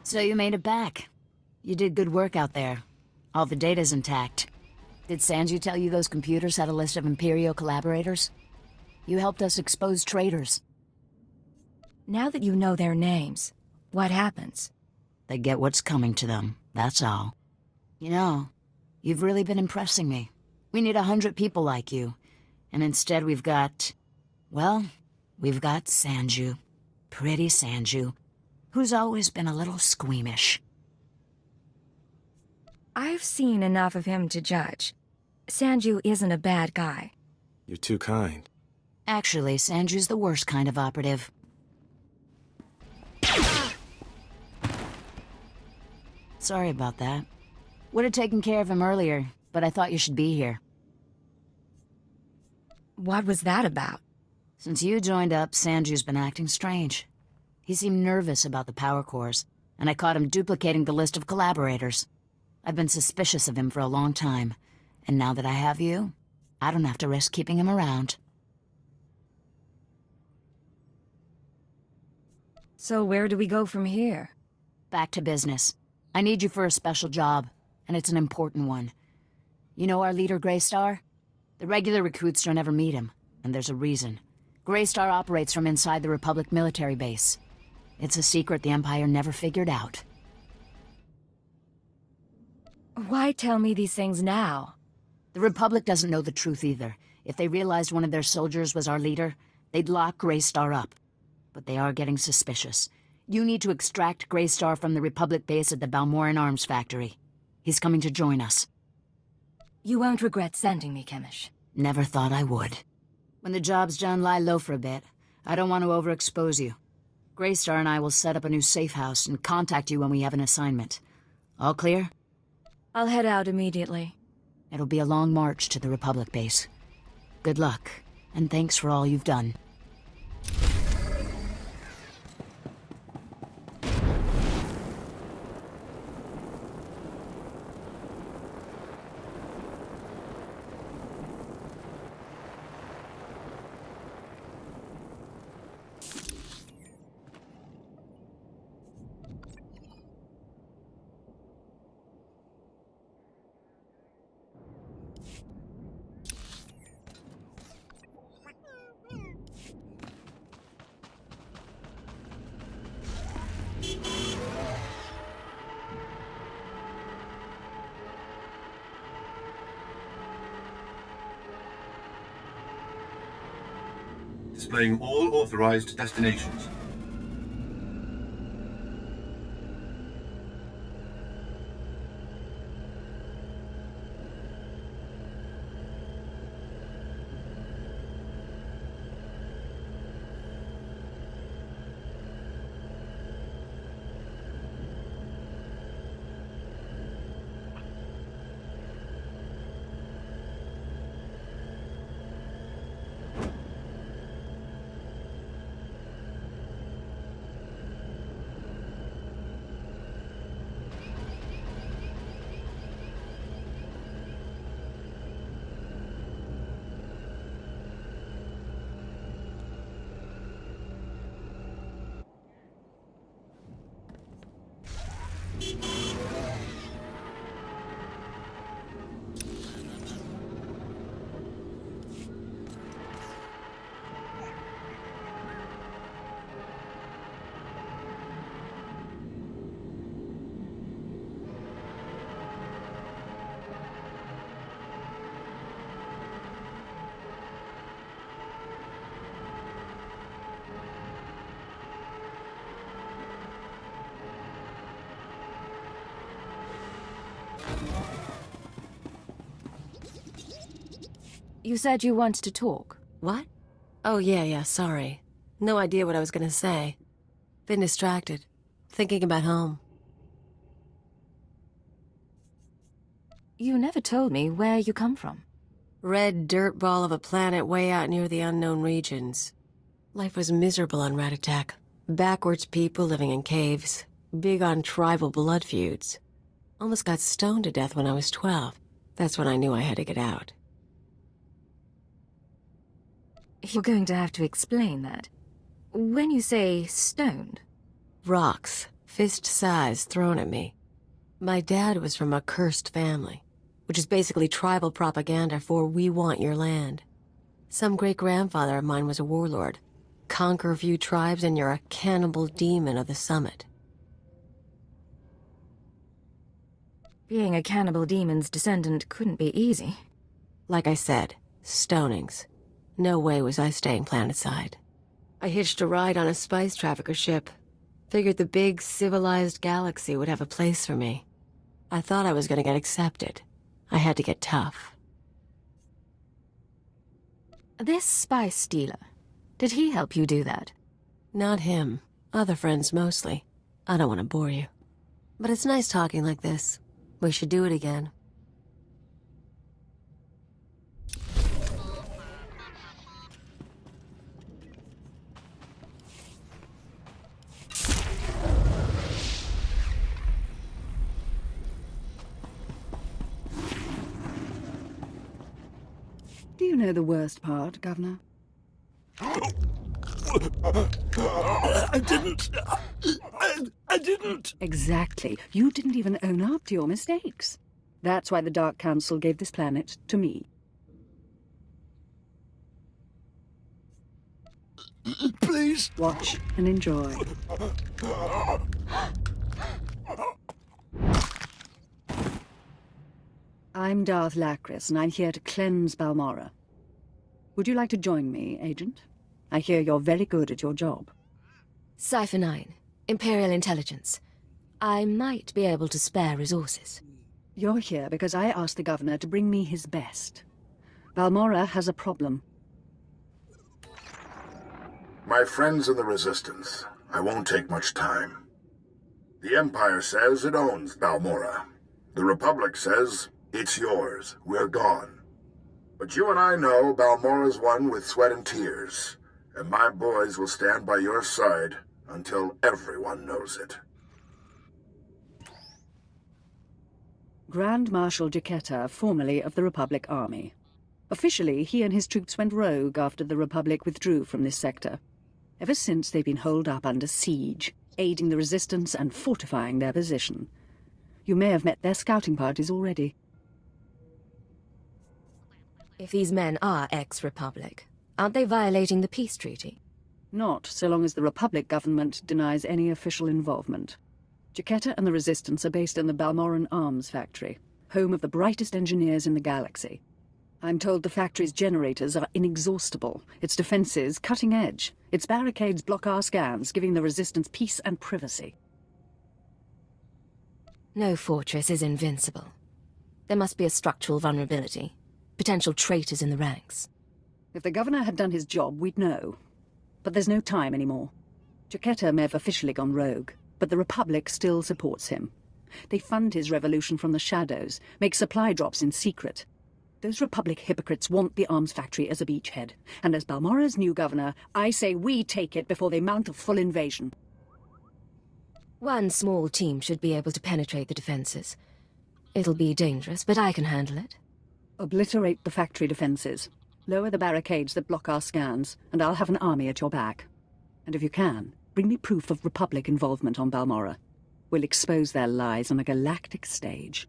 So you made it back. You did good work out there. All the data's intact. Did Sanju tell you those computers had a list of Imperial collaborators? You helped us expose traitors. Now that you know their names, what happens? They get what's coming to them, that's all. You know, you've really been impressing me. We need 100 people like you. And instead we've got... well, we've got Sanju. Pretty Sanju. Who's always been a little squeamish. I've seen enough of him to judge. Sanju isn't a bad guy. You're too kind. Actually, Sanju's the worst kind of operative. Sorry about that. Would have taken care of him earlier, but I thought you should be here. What was that about? Since you joined up, Sanju's been acting strange. He seemed nervous about the power cores, and I caught him duplicating the list of collaborators. I've been suspicious of him for a long time, and now that I have you, I don't have to risk keeping him around. So where do we go from here? Back to business. I need you for a special job, and it's an important one. You know our leader, Greystar? The regular recruits don't ever meet him, and there's a reason. Greystar operates from inside the Republic military base. It's a secret the Empire never figured out. Why tell me these things now? The Republic doesn't know the truth either. If they realized one of their soldiers was our leader, they'd lock Greystar up. But they are getting suspicious. You need to extract Greystar from the Republic base at the Balmoran Arms Factory. He's coming to join us. You won't regret sending me, Chemish. Never thought I would. When the job's done, lie low for a bit. I don't want to overexpose you. Greystar and I will set up a new safe house and contact you when we have an assignment. All clear? I'll head out immediately. It'll be a long march to the Republic base. Good luck, and thanks for all you've done. Displaying all authorized destinations. You said you wanted to talk. What? Oh, yeah, sorry. No idea what I was gonna say. Been distracted. Thinking about home. You never told me where you come from. Red dirt ball of a planet way out near the unknown regions. Life was miserable on Ratatak. Backwards people living in caves. Big on tribal blood feuds. Almost got stoned to death when I was 12. That's when I knew I had to get out. You're going to have to explain that. When you say stoned... Rocks, fist-size, thrown at me. My dad was from a cursed family, which is basically tribal propaganda for "we want your land." Some great-grandfather of mine was a warlord. Conquer a few tribes and you're a cannibal demon of the summit. Being a cannibal demon's descendant couldn't be easy. Like I said, stonings. No way was I staying planetside. I hitched a ride on a spice trafficker ship. Figured the big, civilized galaxy would have a place for me. I thought I was gonna get accepted. I had to get tough. This spice dealer, did he help you do that? Not him. Other friends mostly. I don't want to bore you. But it's nice talking like this. We should do it again. Do you know the worst part, Governor? I didn't. I didn't. Exactly. You didn't even own up to your mistakes. That's why the Dark Council gave this planet to me. Please. Watch and enjoy. I'm Darth Lacris, and I'm here to cleanse Balmorra. Would you like to join me, Agent? I hear you're very good at your job. Cypher 9, Imperial Intelligence. I might be able to spare resources. You're here because I asked the Governor to bring me his best. Balmorra has a problem. My friends in the Resistance, I won't take much time. The Empire says it owns Balmorra. The Republic says it's yours. We're gone. But you and I know Balmorra's won with sweat and tears, and my boys will stand by your side until everyone knows it. Grand Marshal Jaquetta, formerly of the Republic Army. Officially, he and his troops went rogue after the Republic withdrew from this sector. Ever since, they've been holed up under siege, aiding the Resistance and fortifying their position. You may have met their scouting parties already. If these men are ex-Republic, aren't they violating the peace treaty? Not so long as the Republic government denies any official involvement. Jaquetta and the Resistance are based in the Balmorran Arms Factory, home of the brightest engineers in the galaxy. I'm told the factory's generators are inexhaustible, its defenses cutting edge, its barricades block our scans, giving the Resistance peace and privacy. No fortress is invincible. There must be a structural vulnerability. Potential traitors in the ranks. If the Governor had done his job, we'd know. But there's no time anymore. Jaquetta may have officially gone rogue, but the Republic still supports him. They fund his revolution from the shadows, make supply drops in secret. Those Republic hypocrites want the arms factory as a beachhead, and as Balmorra's new governor, I say we take it before they mount a full invasion. One small team should be able to penetrate the defenses. It'll be dangerous, but I can handle it. Obliterate the factory defenses. Lower the barricades that block our scans, and I'll have an army at your back. And if you can, bring me proof of Republic involvement on Balmorra. We'll expose their lies on a galactic stage.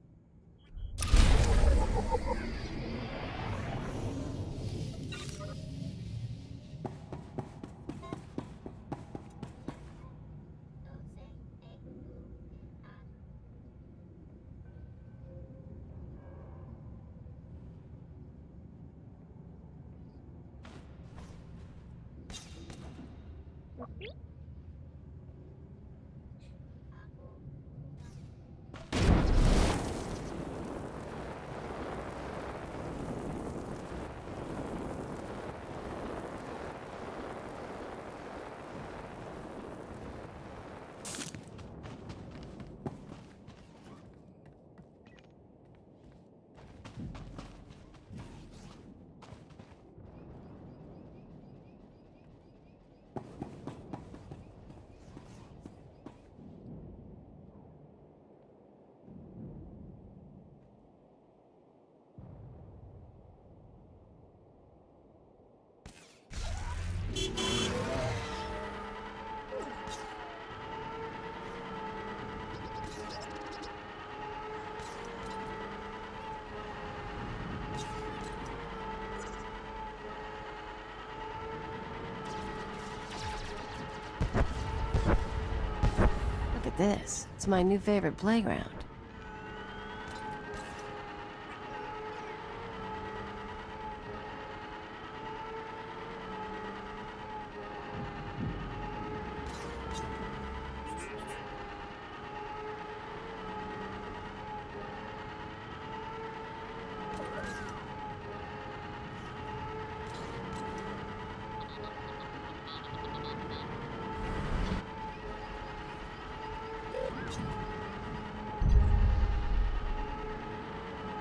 this. It's my new favorite playground.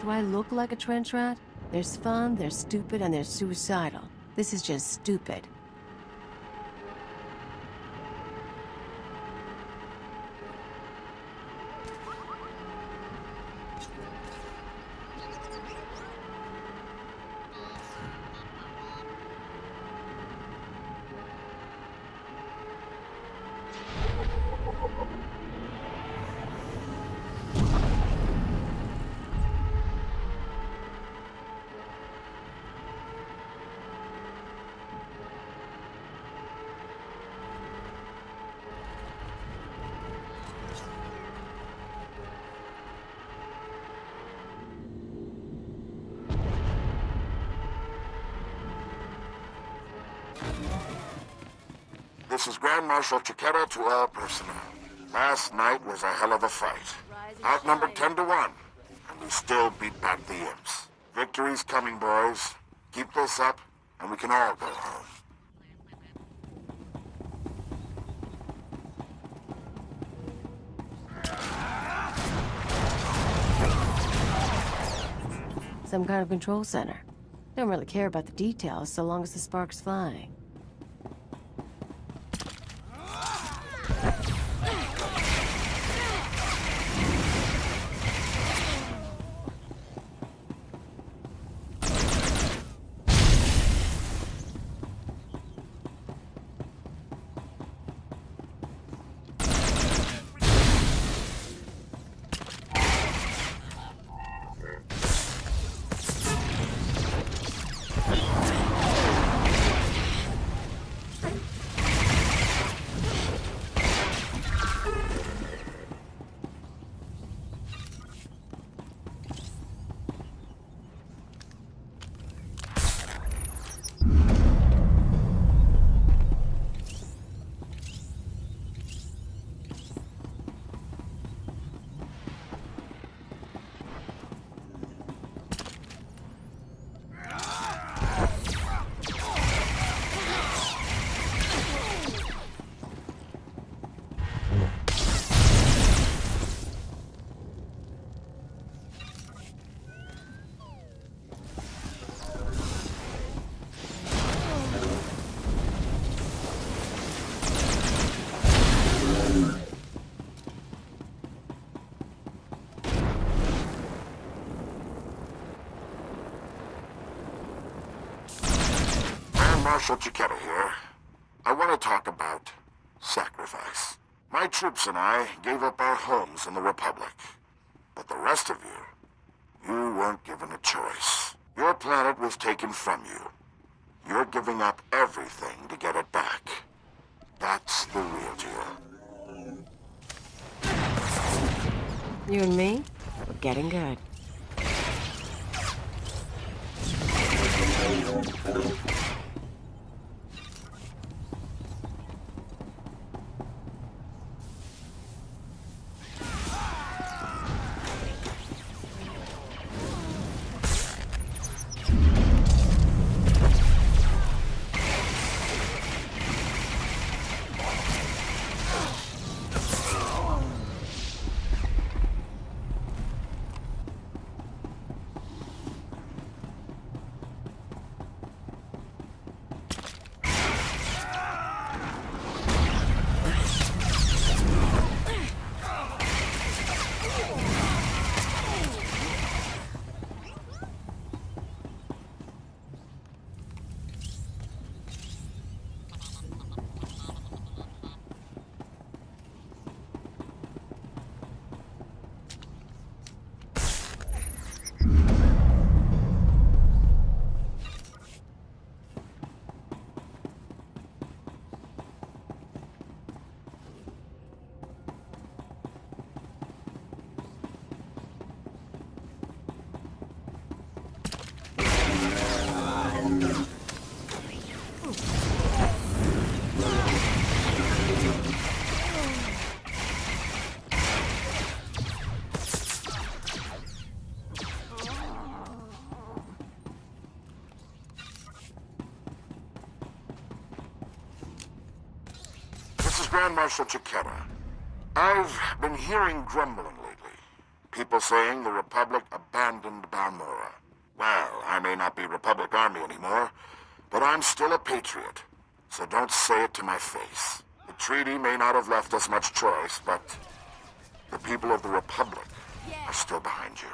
Do I look like a trench rat? There's fun, there's stupid, and there's suicidal. This is just stupid. This is Grand Marshal Chiquetta to all personnel. Last night was a hell of a fight. Outnumbered 10 to 1, and we still beat back the imps. Victory's coming, boys. Keep this up, and we can all go home. Some kind of control center. Don't really care about the details so long as the spark's flying. Marshal Chiquetta here. I want to talk about sacrifice. My troops and I gave up our homes in the Republic. But the rest of you weren't given a choice. Your planet was taken from you. You're giving up everything to get it back. That's the real deal. You and me? We're getting good. is Grand Marshal Chiquetta. I've been hearing grumbling lately. People saying the Republic abandoned Balmora. Well, I may not be Republic Army anymore, but I'm still a patriot. So don't say it to my face. The treaty may not have left us much choice, but the people of the Republic are still behind you.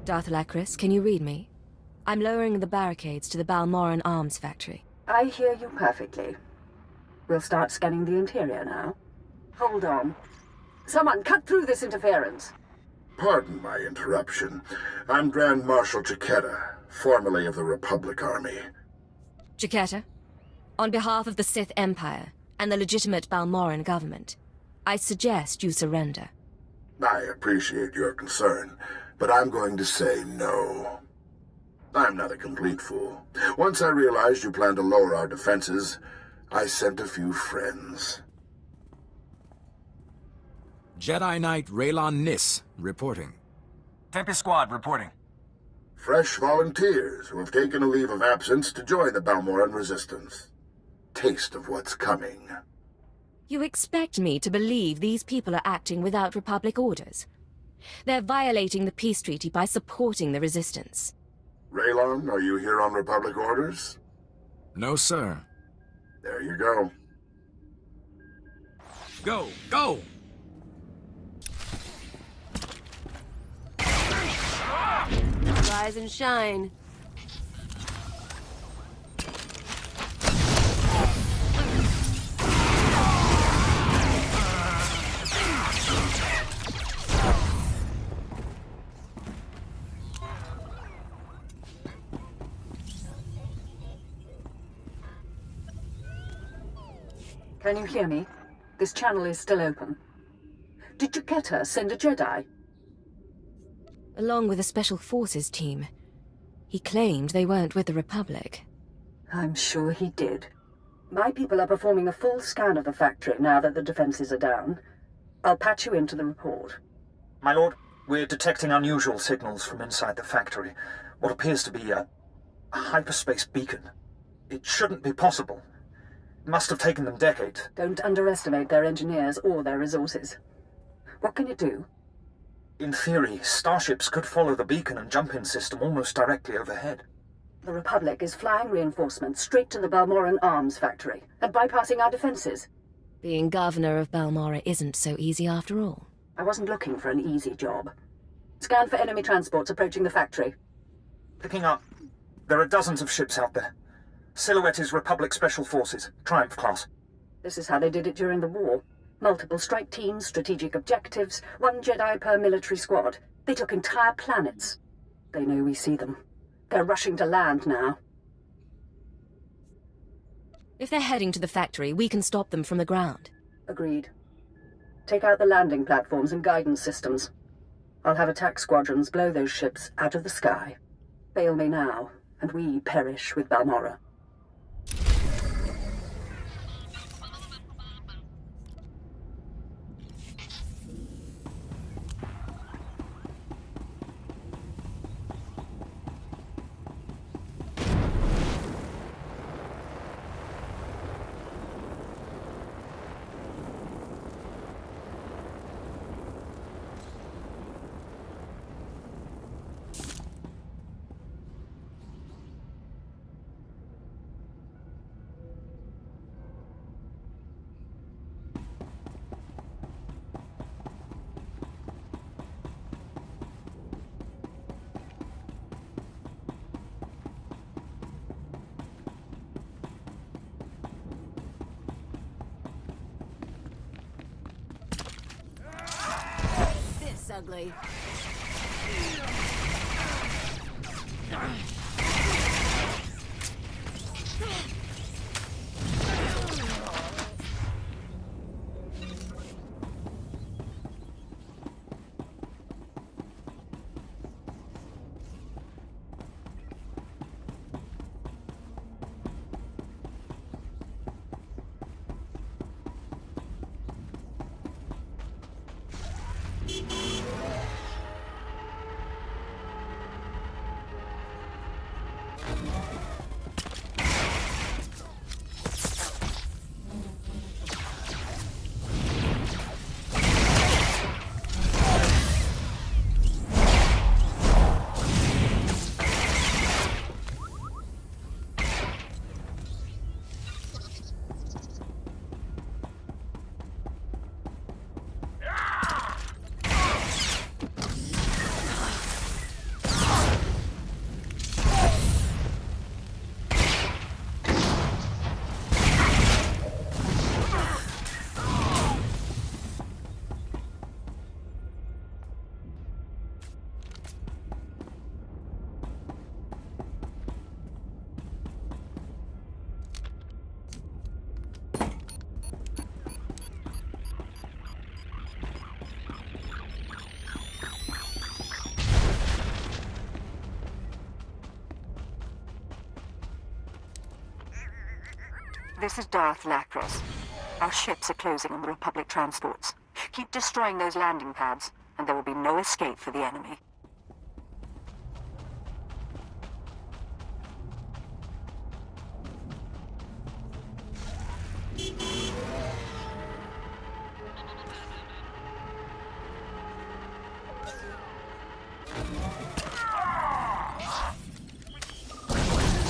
Darth Lacris, can you read me? I'm lowering the barricades to the Balmoran arms factory. I hear you perfectly. We'll start scanning the interior now. Hold on. Someone cut through this interference. Pardon my interruption. I'm Grand Marshal Chiquetta, formerly of the Republic Army. Chiquetta, on behalf of the Sith Empire and the legitimate Balmoran government, I suggest you surrender. I appreciate your concern, but I'm going to say no. I'm not a complete fool. Once I realized you planned to lower our defenses, I sent a few friends. Jedi Knight Raylon Nis, reporting. Tempest Squad, reporting. Fresh volunteers who have taken a leave of absence to join the Balmoran Resistance. Taste of what's coming. You expect me to believe these people are acting without Republic orders? They're violating the peace treaty by supporting the Resistance. Raylon, are you here on Republic orders? No, sir. There you go. Go! Go! Rise and shine. Can you hear me? This channel is still open. Did Chiquetta send a Jedi? Along with a Special Forces team. He claimed they weren't with the Republic. I'm sure he did. My people are performing a full scan of the factory now that the defenses are down. I'll patch you into the report. My lord, we're detecting unusual signals from inside the factory. What appears to be a hyperspace beacon. It shouldn't be possible. It must have taken them decades. Don't underestimate their engineers or their resources. What can you do? In theory, starships could follow the beacon and jump-in system almost directly overhead. The Republic is flying reinforcements straight to the Balmoran arms factory and bypassing our defenses. Being governor of Balmora isn't so easy after all. I wasn't looking for an easy job. Scan for enemy transports approaching the factory. Picking up. There are dozens of ships out there. Silhouette is Republic Special Forces, Triumph class. This is how they did it during the war. Multiple strike teams, strategic objectives, 1 Jedi per military squad. They took entire planets. They know we see them. They're rushing to land now. If they're heading to the factory, we can stop them from the ground. Agreed. Take out the landing platforms and guidance systems. I'll have attack squadrons blow those ships out of the sky. Fail me now, and we perish with Balmora. ugly. This is Darth Lacros. Our ships are closing on the Republic transports. Keep destroying those landing pads, and there will be no escape for the enemy.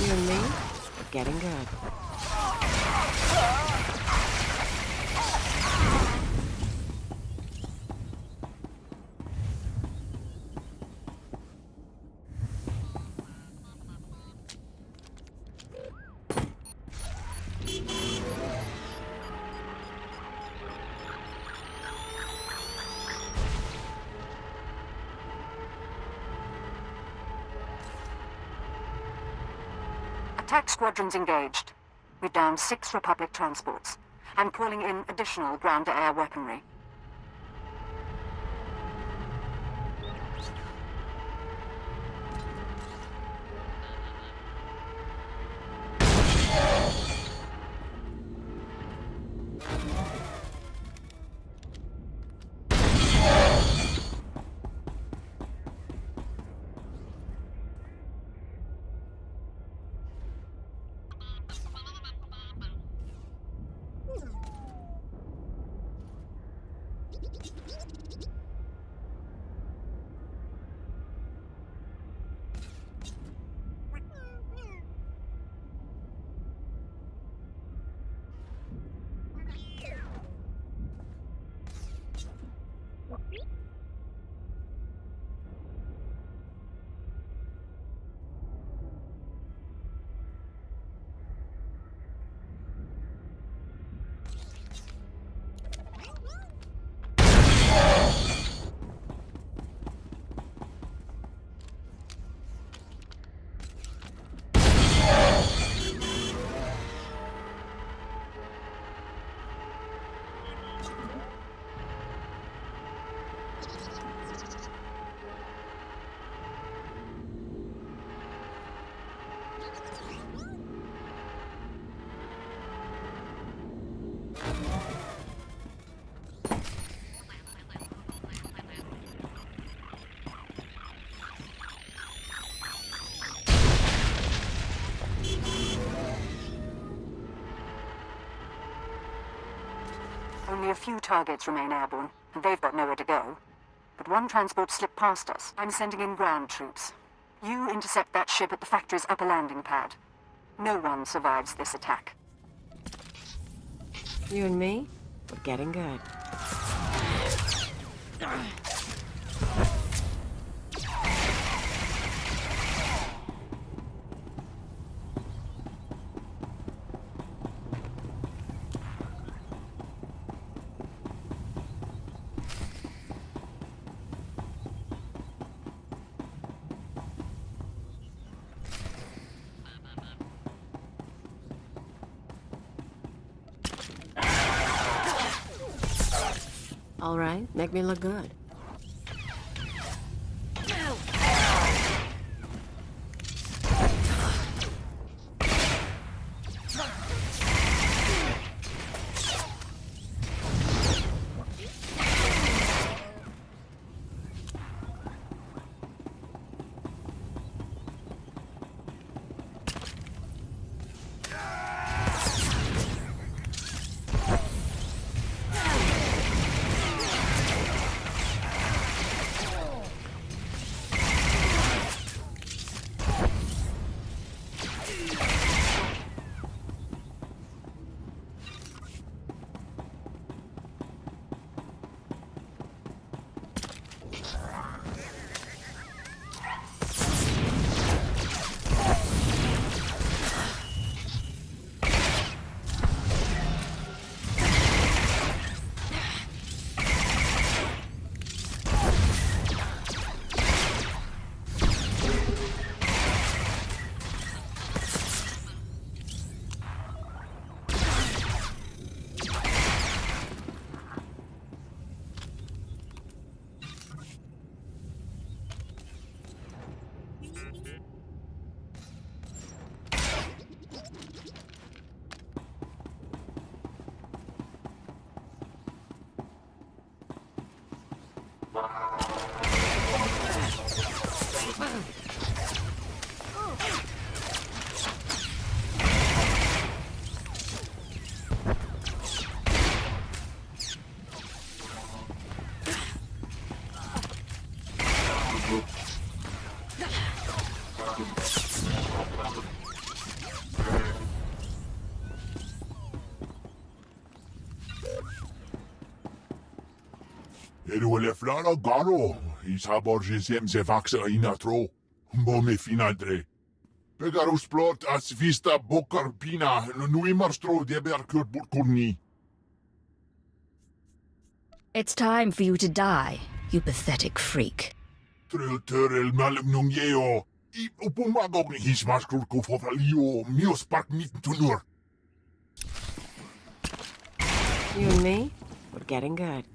You and me, we're getting good. Attack squadrons engaged. We downed 6 Republic transports. I'm calling in additional ground-to-air weaponry. Only a few targets remain airborne, and they've got nowhere to go. But one transport slipped past us. I'm sending in ground troops. You intercept that ship at the factory's upper landing pad. No one survives this attack. You and me, we're getting good. All right, make me look good. Ele flora garo, isaborgisem se vaxa inatro, bome finadre. Pegarus plot as vista bocarpina, nuimarstro deberkur burkurni. It's time for you to die, you pathetic freak. Tril malum yeo, I upumagog ni hismaskur kofofalio, mios park nit tunur. You and me, we're getting good.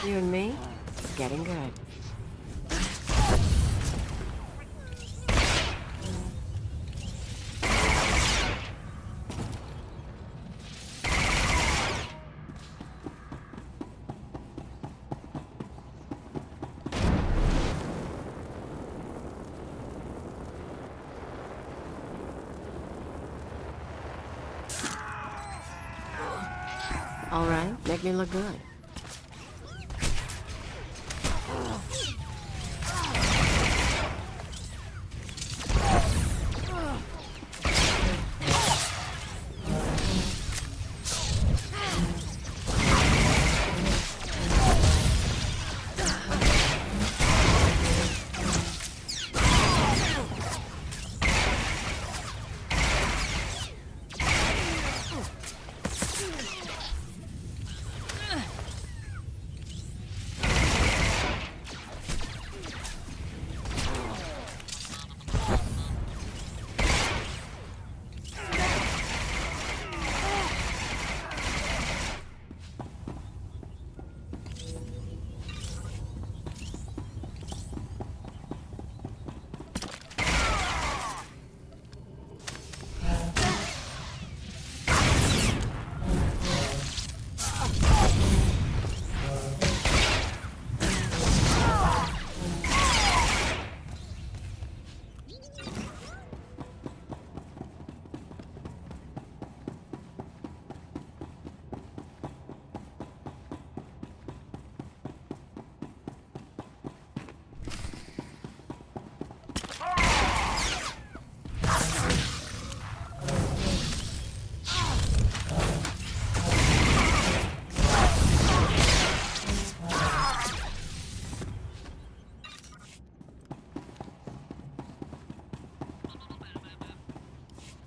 You and me, getting good. All right, make me look good.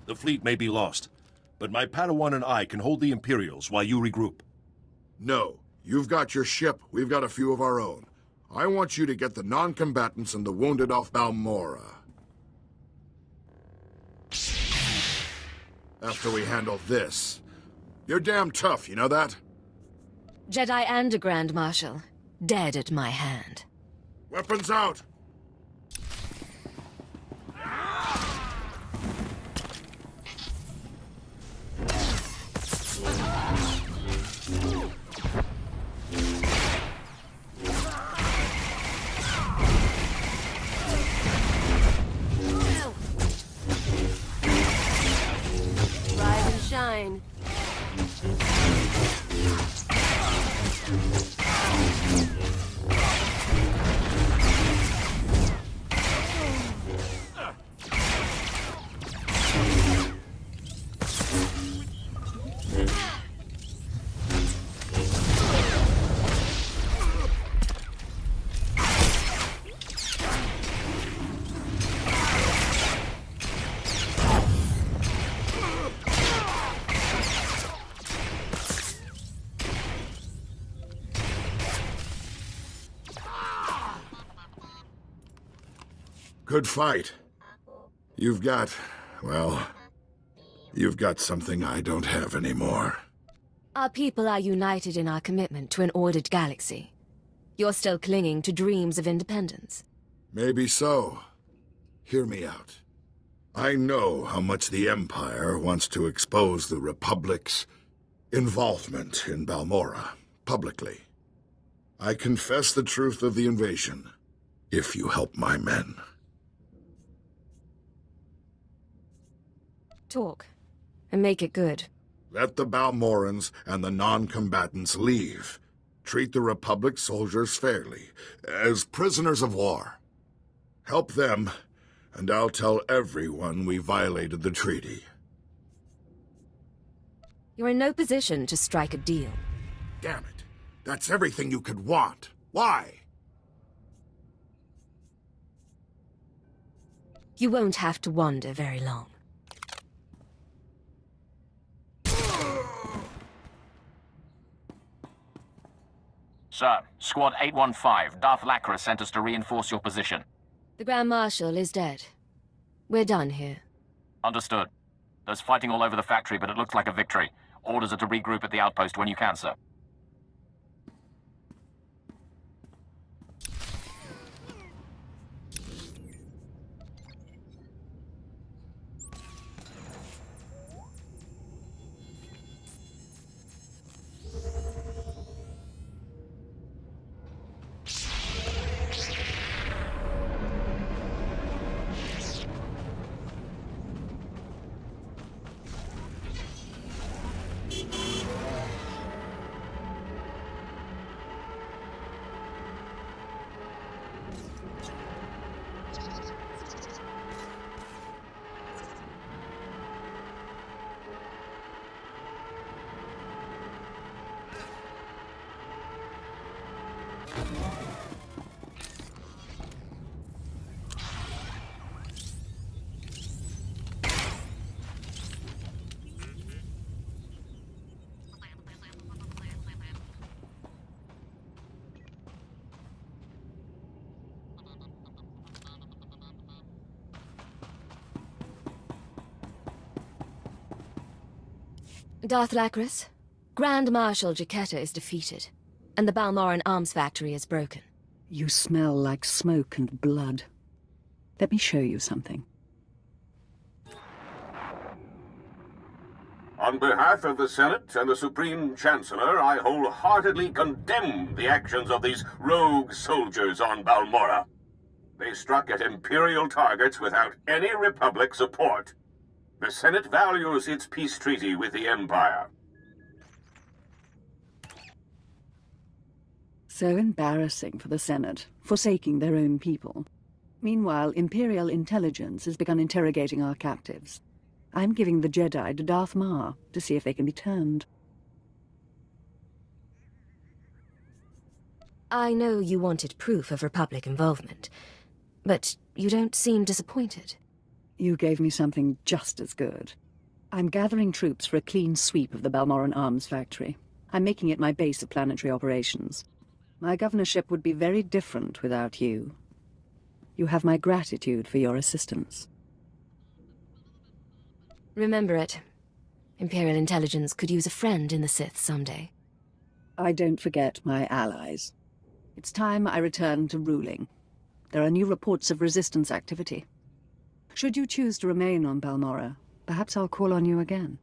The fleet may be lost, but my Padawan and I can hold the Imperials while you regroup. No. You've got your ship, we've got a few of our own. I want you to get the non-combatants and the wounded off Balmora. After we handle this. You're damn tough, you know that? Jedi and a Grand Marshal, dead at my hand. Weapons out! Rise and shine. Good fight. You've got, well, you've got something I don't have anymore. Our people are united in our commitment to an ordered galaxy. You're still clinging to dreams of independence. Maybe so. Hear me out. I know how much the Empire wants to expose the Republic's involvement in Balmora, publicly. I confess the truth of the invasion, if you help my men. Talk, and make it good. Let the Balmorans and the non-combatants leave. Treat the Republic soldiers fairly, as prisoners of war. Help them, and I'll tell everyone we violated the treaty. You're in no position to strike a deal. Damn it. That's everything you could want. Why? You won't have to wander very long. Sir, Squad 815, Darth Lacra sent us to reinforce your position. The Grand Marshal is dead. We're done here. Understood. There's fighting all over the factory, but it looks like a victory. Orders are to regroup at the outpost when you can, sir. Darth Lacris, Grand Marshal Jaquetta is defeated, and the Balmoran arms factory is broken. You smell like smoke and blood. Let me show you something. On behalf of the Senate and the Supreme Chancellor, I wholeheartedly condemn the actions of these rogue soldiers on Balmora. They struck at Imperial targets without any Republic support. The Senate values its peace treaty with the Empire. So embarrassing for the Senate, forsaking their own people. Meanwhile, Imperial intelligence has begun interrogating our captives. I'm giving the Jedi to Darth Maar to see if they can be turned. I know you wanted proof of Republic involvement, but you don't seem disappointed. You gave me something just as good. I'm gathering troops for a clean sweep of the Balmoran arms factory. I'm making it my base of planetary operations. My governorship would be very different without you. You have my gratitude for your assistance. Remember it. Imperial intelligence could use a friend in the Sith someday. I don't forget my allies. It's time I return to ruling. There are new reports of resistance activity. Should you choose to remain on Balmora, perhaps I'll call on you again.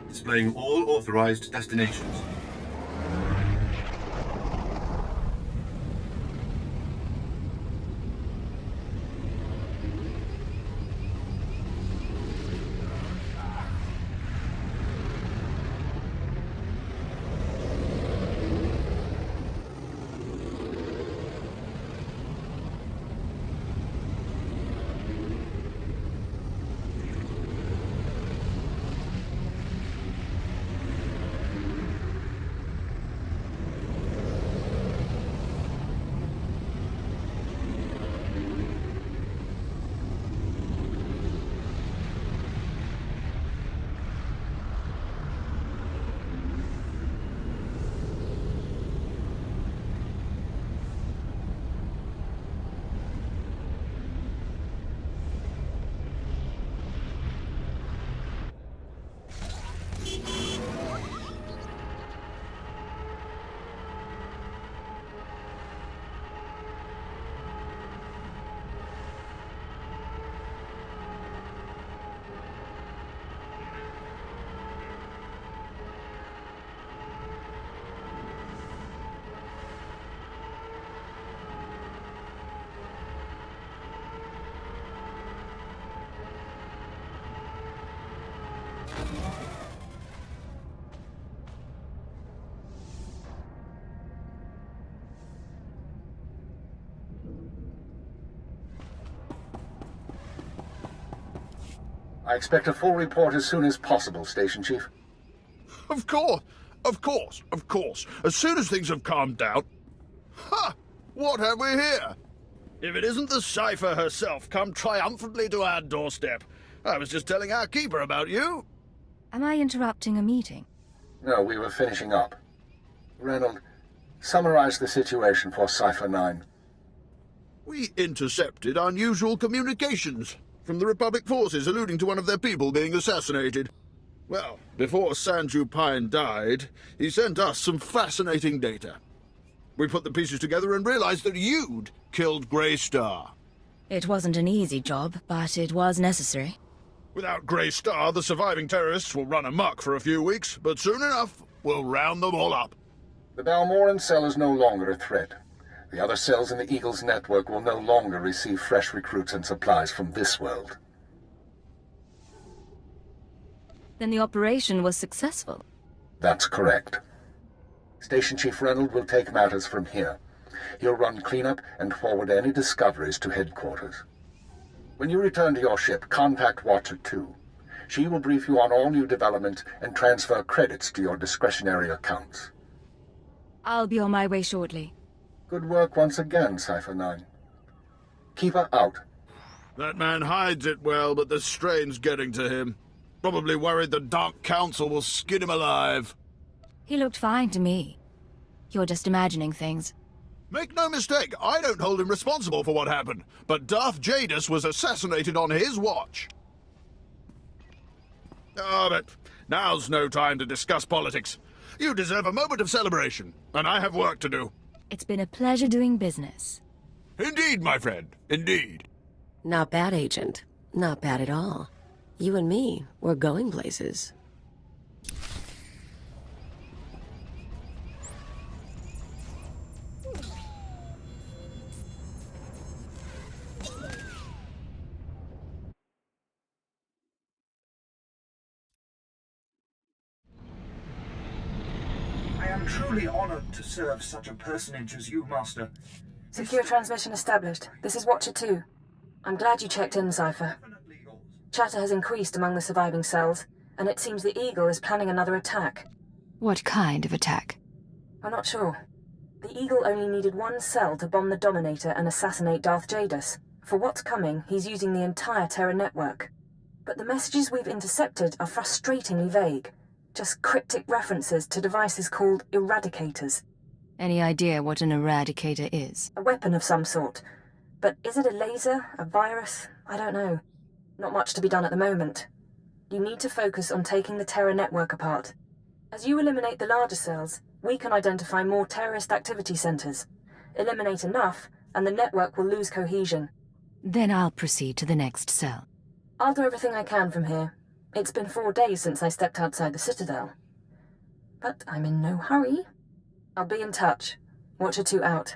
Displaying all authorized destinations. I expect a full report as soon as possible, Station Chief. Of course, of course, of course. As soon as things have calmed down... Ha! What have we here? If it isn't the Cipher herself come triumphantly to our doorstep. I was just telling our keeper about you. Am I interrupting a meeting? No, we were finishing up. Reynold, summarize the situation for Cipher 9. We intercepted unusual communications from the Republic forces alluding to one of their people being assassinated. Well, before Sanju Pine died, he sent us some fascinating data. We put the pieces together and realized that you'd killed Grey Star. It wasn't an easy job, but it was necessary. Without Grey Star, the surviving terrorists will run amok for a few weeks, but soon enough, we'll round them all up. The Balmoran cell is no longer a threat. The other cells in the Eagle's network will no longer receive fresh recruits and supplies from this world. Then the operation was successful. That's correct. Station Chief Reynold will take matters from here. He'll run cleanup and forward any discoveries to headquarters. When you return to your ship, contact Watcher 2. She will brief you on all new developments and transfer credits to your discretionary accounts. I'll be on my way shortly. Good work once again, Cipher 9. Keep her out. That man hides it well, but the strain's getting to him. Probably worried the Dark Council will skin him alive. He looked fine to me. You're just imagining things. Make no mistake, I don't hold him responsible for what happened, but Darth Jadis was assassinated on his watch. Ah, but now's no time to discuss politics. You deserve a moment of celebration, and I have work to do. It's been a pleasure doing business. Indeed, my friend, indeed. Not bad, Agent. Not bad at all. You and me, we're going places. I am truly honored to serve such a personage as you, Master. Secure transmission established. This is Watcher 2. I'm glad you checked in, Cypher. Chatter has increased among the surviving cells, and it seems the Eagle is planning another attack. What kind of attack? I'm not sure. The Eagle only needed one cell to bomb the Dominator and assassinate Darth Jadus. For what's coming, he's using the entire Terra network. But the messages we've intercepted are frustratingly vague. Just cryptic references to devices called Eradicators. Any idea what an Eradicator is? A weapon of some sort. But is it a laser? A virus? I don't know. Not much to be done at the moment. You need to focus on taking the Terra network apart. As you eliminate the larger cells, we can identify more terrorist activity centers. Eliminate enough, and the network will lose cohesion. Then I'll proceed to the next cell. I'll do everything I can from here. It's been 4 days since I stepped outside the Citadel. But I'm in no hurry. I'll be in touch. Watcher 2 out.